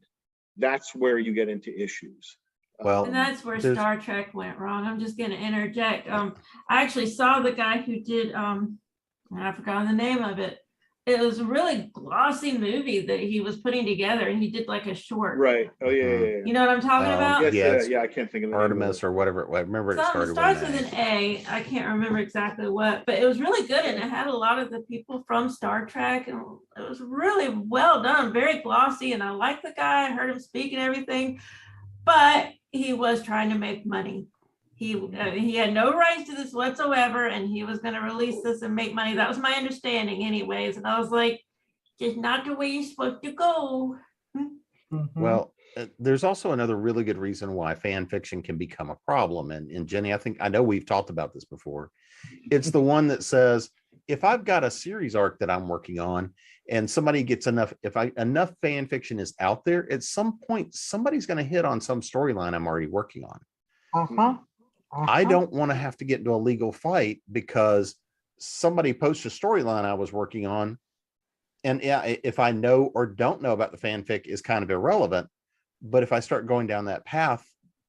Speaker 2: that's where you get into issues.
Speaker 1: Well,
Speaker 4: and that's where Star Trek went wrong. I'm just going to interject. I actually saw the guy who did, I forgot the name of it. It was a really glossy movie that he was putting together, and he did like a short.
Speaker 2: Right. Oh yeah.
Speaker 4: You know what I'm talking about?
Speaker 2: Yes, yeah. I can't think of the
Speaker 1: Artemis or whatever. I remember it started
Speaker 4: starts with an A. I can't remember exactly what, but it was really good, and it had a lot of the people from Star Trek, and it was really well done, very glossy. And I liked the guy. I heard him speak and everything, but he was trying to make money. He had no rights to this whatsoever, and he was going to release this and make money. That was my understanding anyways. And I was like, just not the way you're supposed to go.
Speaker 1: Well, there's also another really good reason why fan fiction can become a problem. And Jenny, I know we've talked about this before. It's the one that says, if I've got a series arc that I'm working on and somebody gets enough fan fiction is out there, at some point, somebody's going to hit on some storyline I'm already working on. I don't want to have to get into a legal fight because somebody posts a storyline I was working on. And yeah, if I know or don't know about the fanfic is kind of irrelevant. But if I start going down that path,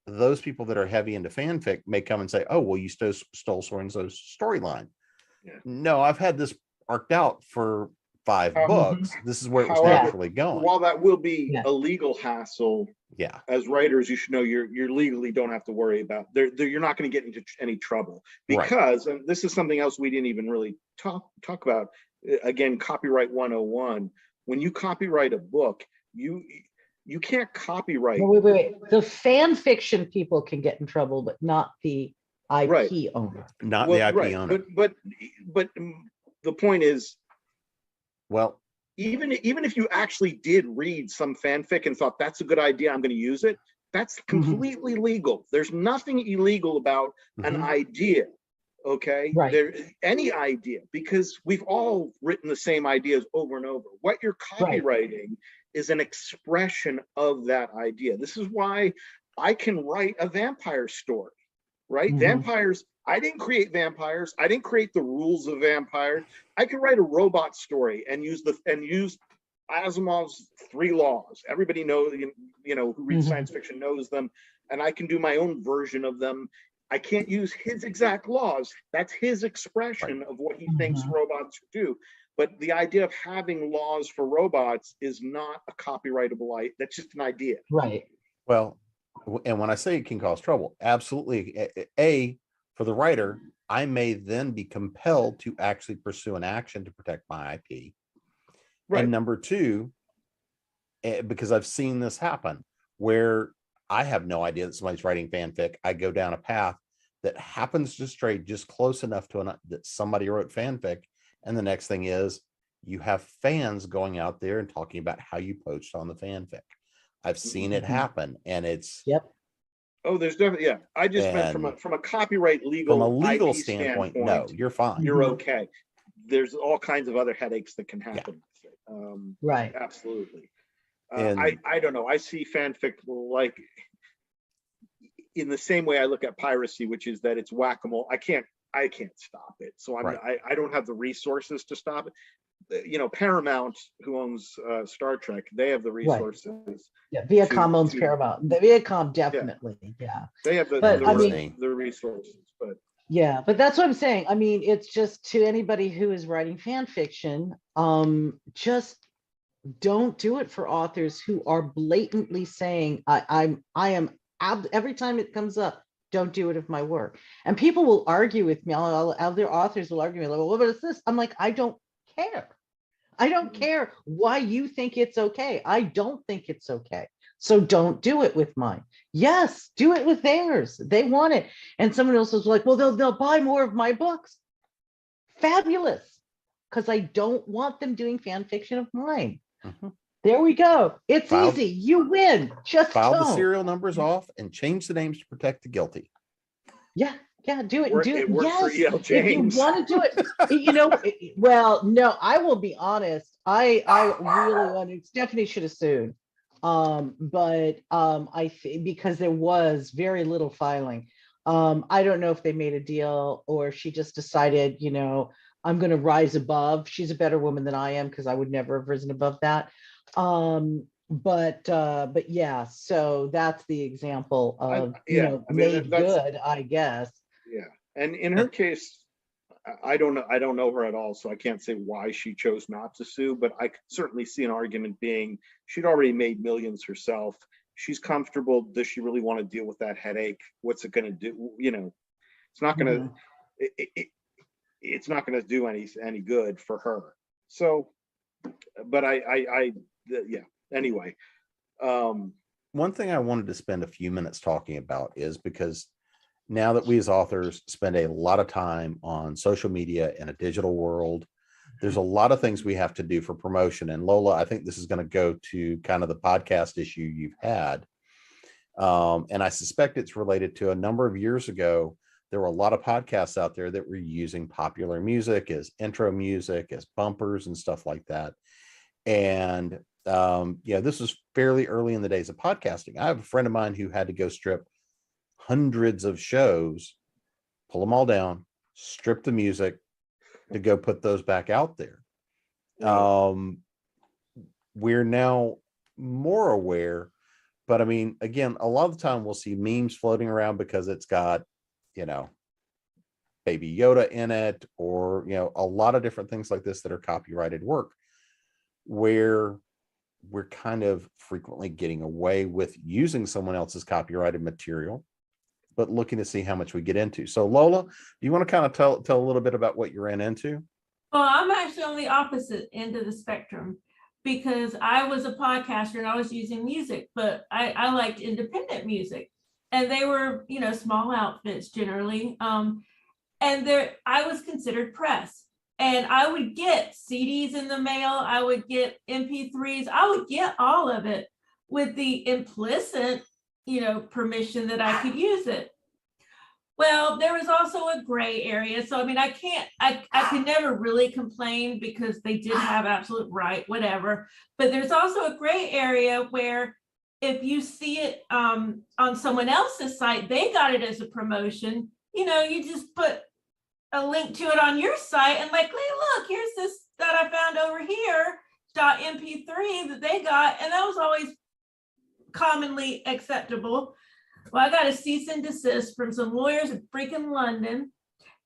Speaker 1: those people that are heavy into fanfic may come and say, oh, well, you stole so-and-so's storyline. Yeah. No, I've had this arced out for 5 books. This is where it was naturally going.
Speaker 2: While that will be a legal hassle, as writers, you should know you're legally don't have to worry about. You're not going to get into any trouble because, and this is something else we didn't even really talk about. Again, copyright 101. When you copyright a book, you can't copyright.
Speaker 3: Wait. The fan fiction people can get in trouble, but not the IP owner.
Speaker 1: Not the IP owner.
Speaker 2: But the point is,
Speaker 1: well,
Speaker 2: even if you actually did read some fanfic and thought that's a good idea, I'm going to use it, that's completely legal. There's nothing illegal about an idea, okay? Any idea, because we've all written the same ideas over and over. What you're copywriting is an expression of that idea. This is why I can write a vampire story, right? Vampires, I didn't create vampires. I didn't create the rules of vampires. I can write a robot story and use Asimov's 3 laws. Everybody knows, who reads science fiction knows them, and I can do my own version of them. I can't use his exact laws. That's his expression of what he thinks robots should do. But the idea of having laws for robots is not a copyrightable. That's just an idea.
Speaker 3: Right.
Speaker 1: Well, and when I say it can cause trouble, absolutely. For the writer, I may then be compelled to actually pursue an action to protect my IP.
Speaker 2: Right.
Speaker 1: And number two, because I've seen this happen where I have no idea that somebody's writing fanfic. I go down a path that happens to stray just close enough to that somebody wrote fanfic. And the next thing is you have fans going out there and talking about how you poached on the fanfic. I've seen it happen, and it's
Speaker 3: Yep.
Speaker 2: Oh, there's definitely, yeah. I just meant from a copyright
Speaker 1: from a
Speaker 2: legal
Speaker 1: legal
Speaker 2: IP
Speaker 1: standpoint, no, you're fine.
Speaker 2: you're okay. There's all kinds of other headaches that can happen.
Speaker 3: Right.
Speaker 2: Absolutely.
Speaker 1: And-
Speaker 2: I don't know. I see fanfic like in the same way I look at piracy, which is that it's whack-a-mole. I can't stop it. So I don't have the resources to stop it. You know, Paramount, who owns Star Trek, they have the resources.
Speaker 3: Yeah, Viacom owns
Speaker 2: to-
Speaker 3: Paramount. The Viacom definitely, yeah.
Speaker 2: They have the,
Speaker 3: But,
Speaker 2: the,
Speaker 3: I
Speaker 2: re-
Speaker 3: mean-
Speaker 2: the resources, but
Speaker 3: Yeah, but that's what I'm saying. I mean, it's just to anybody who is writing fan fiction, just don't do it for authors who are blatantly saying, every time it comes up, don't do it with my work. And people will argue with me. Other authors will argue with me, like, well, what is this? I'm like, I don't care. I don't care why you think it's okay. I don't think it's okay. So don't do it with mine. Yes, do it with theirs. They want it. And someone else was like, well, they'll buy more of my books. Fabulous. Because I don't want them doing fan fiction of mine.
Speaker 1: Mhm.
Speaker 3: There we go. It's
Speaker 1: File-
Speaker 3: easy. You win. Just
Speaker 1: File the
Speaker 3: don't.
Speaker 1: serial numbers off and change the names to protect the guilty.
Speaker 3: Yeah, do it.
Speaker 2: it worked for
Speaker 3: Yes,
Speaker 2: E.L.
Speaker 3: if you
Speaker 2: James.
Speaker 3: want to do it, well, no, I will be honest. I really wanted, Stephanie should have sued. But because there was very little filing. I don't know if they made a deal or she just decided, I'm going to rise above. She's a better woman than I am because I would never have risen above that. But yeah, so that's the example of, made good, I guess.
Speaker 2: Yeah. And in her case, I don't know her at all, so I can't say why she chose not to sue, but I could certainly see an argument being she'd already made millions herself. She's comfortable. Does she really want to deal with that headache? What's it going to do? It's not going to, it's not going to do any good for her. So, but yeah, anyway.
Speaker 1: One thing I wanted to spend a few minutes talking about is because now that we as authors spend a lot of time on social media in a digital world, there's a lot of things we have to do for promotion. And Lola, I think this is going to go to kind of the podcast issue you've had. And I suspect it's related to a number of years ago. There were a lot of podcasts out there that were using popular music as intro music, as bumpers and stuff like that. And this was fairly early in the days of podcasting. I have a friend of mine who had to go strip hundreds of shows, pull them all down, strip the music to go put those back out there. We're now more aware, but I mean, again, a lot of the time we'll see memes floating around because it's got, Baby Yoda in it, or, a lot of different things like this that are copyrighted work, where we're kind of frequently getting away with using someone else's copyrighted material, but looking to see how much we get into. So Lola, do you want to kind of tell a little bit about what you ran into?
Speaker 4: Well, I'm actually on the opposite end of the spectrum because I was a podcaster and I was using music, but I liked independent music, and they were, small outfits generally. And I was considered press, and I would get CDs in the mail. I would get MP3s. I would get all of it with the implicit, permission that I could use it. Well, there was also a gray area. So, I mean, I could never really complain because they did have absolute right, whatever. But there's also a gray area where if you see it on someone else's site, they got it as a promotion, you just put a link to it on your site and like, hey, look, here's this that I found over here, .mp3 that they got. And that was always commonly acceptable. Well, I got a cease and desist from some lawyers in freaking London.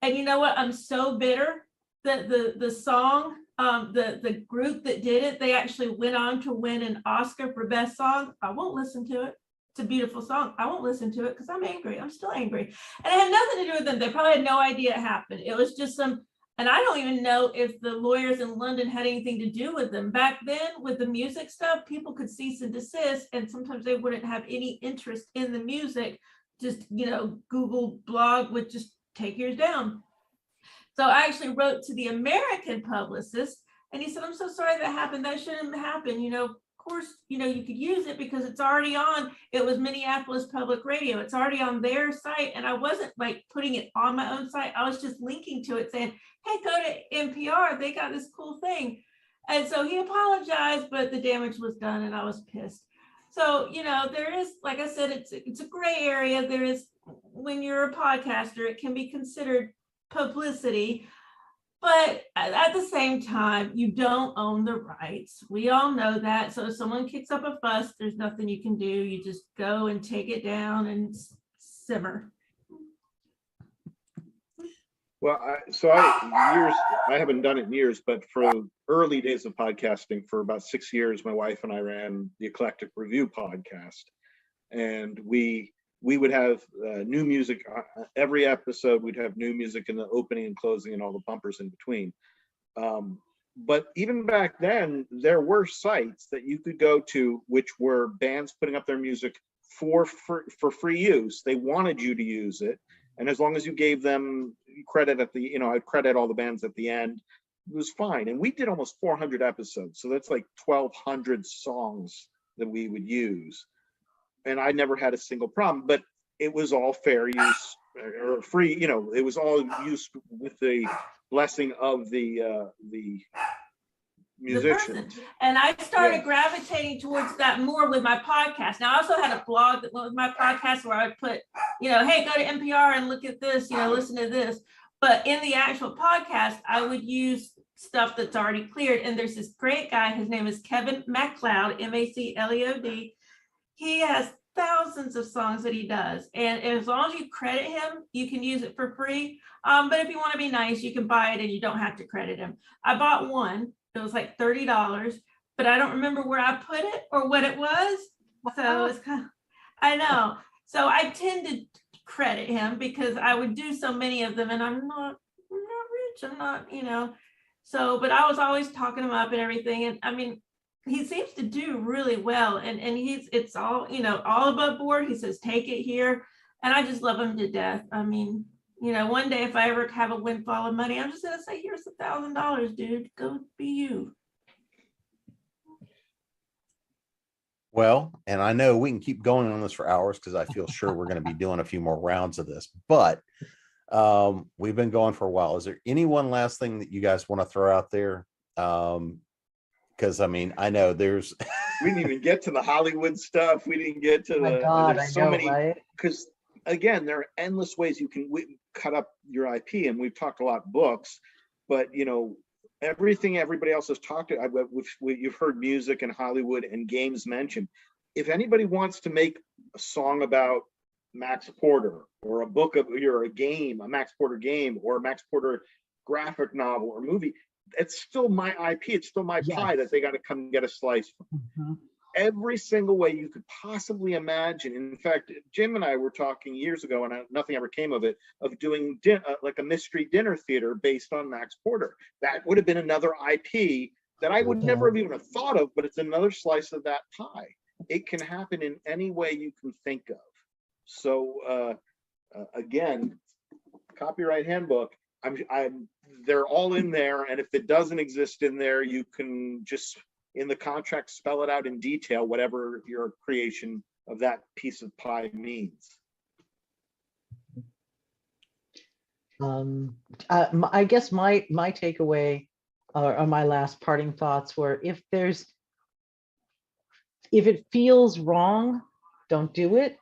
Speaker 4: And you know what? I'm so bitter that the song, the group that did it, they actually went on to win an Oscar for best song. I won't listen to it. it's a beautiful song, I won't listen to it because I'm angry. I'm still angry. And it had nothing to do with them. They probably had no idea it happened. It was just some, and I don't even know if the lawyers in London had anything to do with them. Back then with the music stuff, people could cease and desist, and sometimes they wouldn't have any interest in the music. Just, Google blog would just take yours down. So I actually wrote to the American publicist, and he said, I'm so sorry that happened. That shouldn't happen. Of course, you could use it because it's already on. It was Minneapolis Public Radio. It's already on their site. And I wasn't like putting it on my own site. I was just linking to it saying, hey, go to NPR. They got this cool thing. And so he apologized, but the damage was done and I was pissed. So, there is, like I said, it's a gray area. There is, when you're a podcaster, it can be considered publicity, but at the same time, you don't own the rights. We all know that. So if someone kicks up a fuss, there's nothing you can do. You just go and take it down and simmer.
Speaker 2: Well, I haven't done it in years, but for early days of podcasting, for about 6 years, my wife and I ran the Eclectic Review podcast, and we would have new music every episode. We'd have new music in the opening and closing and all the bumpers in between. But even back then, there were sites that you could go to, which were bands putting up their music for free use. They wanted you to use it. And as long as you gave them credit at the, I'd credit all the bands at the end, it was fine. And we did almost 400 episodes. So that's like 1,200 songs that we would use. And I never had a single problem, but it was all fair use or free, it was all used with the blessing of the musician.
Speaker 4: And I started gravitating towards that more with my podcast. Now I also had a blog that went with my podcast where I would put, hey, go to NPR and look at this, listen to this. But in the actual podcast, I would use stuff that's already cleared. And there's this great guy, his name is Kevin MacLeod, MacLeod. He has thousands of songs that he does. And as long as you credit him, you can use it for free. But if you want to be nice, you can buy it and you don't have to credit him. I bought one. It was like $30, but I don't remember where I put it or what it was. So it's kind of, I know. So I tend to credit him because I would do so many of them, and I'm not rich. I'm not, so, but I was always talking him up and everything. And I mean, he seems to do really well, and it's all, all above board. He says, take it here. And I just love him to death. I mean, one day if I ever have a windfall of money, I'm just going to say, here's $1,000, dude, go be you.
Speaker 1: Well, and I know we can keep going on this for hours because I feel sure we're going to be doing a few more rounds of this, but we've been going for a while. Is there any one last thing that you guys want to throw out there? Because I mean, I know there's
Speaker 2: we didn't even get to the Hollywood stuff. We didn't get to there's so many, because again, there are endless ways you can cut up your IP, and we've talked a lot books, but everything everybody else has talked about, you've heard music and Hollywood and games mentioned. If anybody wants to make a song about Max Porter, or a book of, or a game, a Max Porter game, or a Max Porter graphic novel or movie, it's still my IP. It's still my pie that they got to come get a slice from. Mm-hmm. Every single way you could possibly imagine. In fact, Jim and I were talking years ago, and nothing ever came of it, of doing like a mystery dinner theater based on Max Porter. That would have been another IP that I would never have even thought of, but it's another slice of that pie. It can happen in any way you can think of. So again, copyright handbook, they're all in there. And if it doesn't exist in there, you can just, in the contract, spell it out in detail, whatever your creation of that piece of pie means.
Speaker 3: I guess my takeaway or my last parting thoughts were, if it feels wrong, don't do it.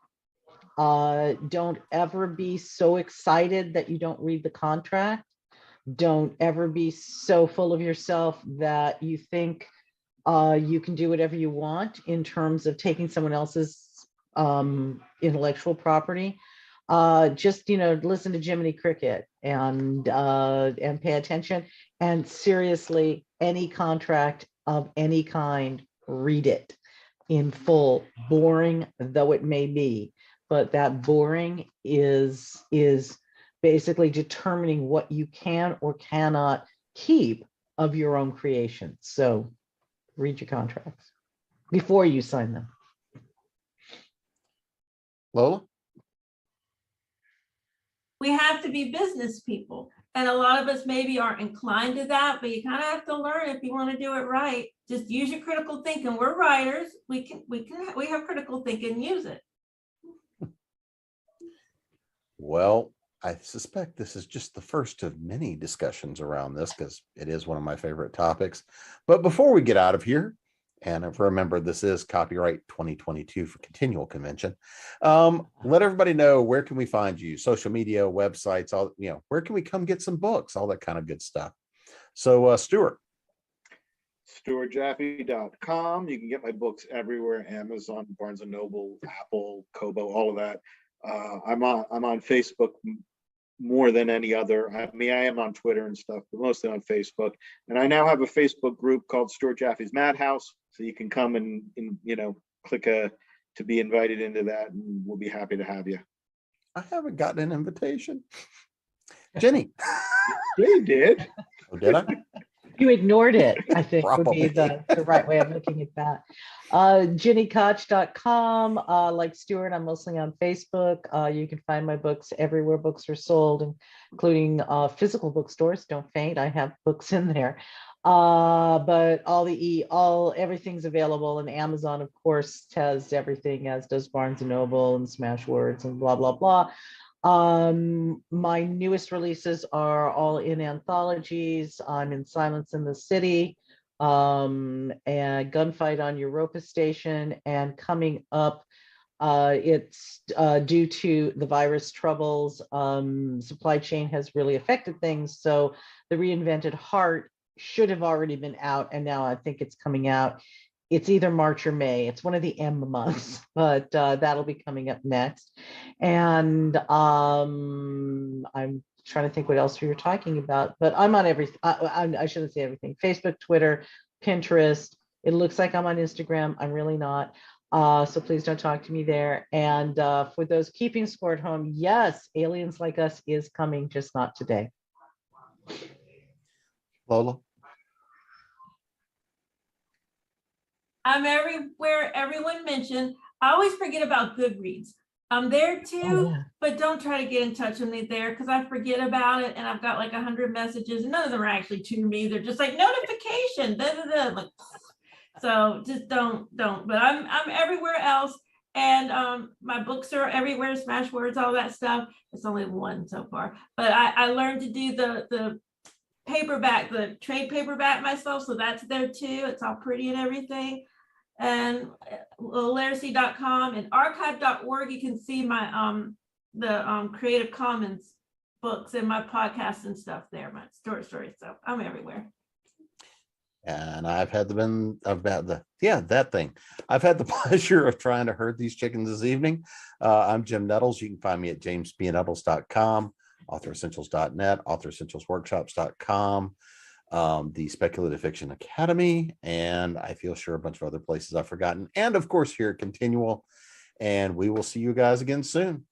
Speaker 3: Don't ever be so excited that you don't read the contract. Don't ever be so full of yourself that you think you can do whatever you want in terms of taking someone else's intellectual property. Just, listen to Jiminy Cricket and pay attention. And seriously, any contract of any kind, read it. in full, boring though it may be. But that boring is basically determining what you can or cannot keep of your own creation. So read your contracts before you sign them.
Speaker 1: Lola?
Speaker 4: We have to be business people. And a lot of us maybe aren't inclined to that, but you kind of have to learn if you want to do it right. Just use your critical thinking. We're writers. We have critical thinking, use it.
Speaker 1: Well, I suspect this is just the first of many discussions around this because it is one of my favorite topics. But before we get out of here, and if remember, this is copyright 2022 for ConTinual Convention. Let everybody know, where can we find you? Social media, websites, all, where can we come get some books, all that kind of good stuff. So Stuart.
Speaker 2: StuartJaffe.com. You can get my books everywhere: Amazon, Barnes and Noble, Apple, Kobo, all of that. I'm on Facebook more than any other. I mean, I am on Twitter and stuff, but mostly on Facebook. And I now have a Facebook group called Stuart Jaffe's Madhouse, so you can come and click to be invited into that, and we'll be happy to have you.
Speaker 1: I haven't gotten an invitation. Jenny.
Speaker 2: You did.
Speaker 1: Oh, did I?
Speaker 3: You ignored it, I think would
Speaker 1: Probably.
Speaker 3: be the right way of looking at that. JennyKoch.com. Like Stuart, I'm mostly on Facebook. You can find my books everywhere books are sold, including physical bookstores. Don't faint, I have books in there. But everything's available, and Amazon, of course, has everything, as does Barnes and Noble and Smashwords and blah, blah, blah. My newest releases are all in anthologies. I'm in Silence in the City, and Gunfight on Europa Station, and coming up, it's due to the virus troubles, supply chain has really affected things. So the Reinvented Heart should have already been out, and now I think it's coming out. It's either March or May. It's one of the M months, but that'll be coming up next. And I'm trying to think what else we were talking about, but I'm on everything. I shouldn't say everything. Facebook, Twitter, Pinterest. It looks like I'm on Instagram. I'm really not. So please don't talk to me there. And for those keeping score at home, yes, Aliens Like Us is coming, just not today.
Speaker 1: Lola?
Speaker 4: I'm everywhere everyone mentioned. I always forget about Goodreads. I'm there too,
Speaker 3: Oh, yeah.
Speaker 4: but don't try to get in touch with me there because I forget about it, and I've got like 100 messages, and none of them are actually to me. They're just like notification. Like, so just don't. But I'm everywhere else, and my books are everywhere. Smashwords, all that stuff. It's only one so far, but I learned to do the paperback, the trade paperback myself, so that's there too. It's all pretty and everything. And literacy.com and archive.org, you can see my the Creative Commons books and my podcasts and stuff there, my stories. So I'm everywhere.
Speaker 1: And I've had the pleasure of trying to herd these chickens this evening. I'm Jim Nettles. You can find me at jamesbnettles.com, authoressentials.net, authoressentialsworkshops.com, the Speculative Fiction Academy, and I feel sure a bunch of other places I've forgotten. And of course, here at ConTinual. And we will see you guys again soon.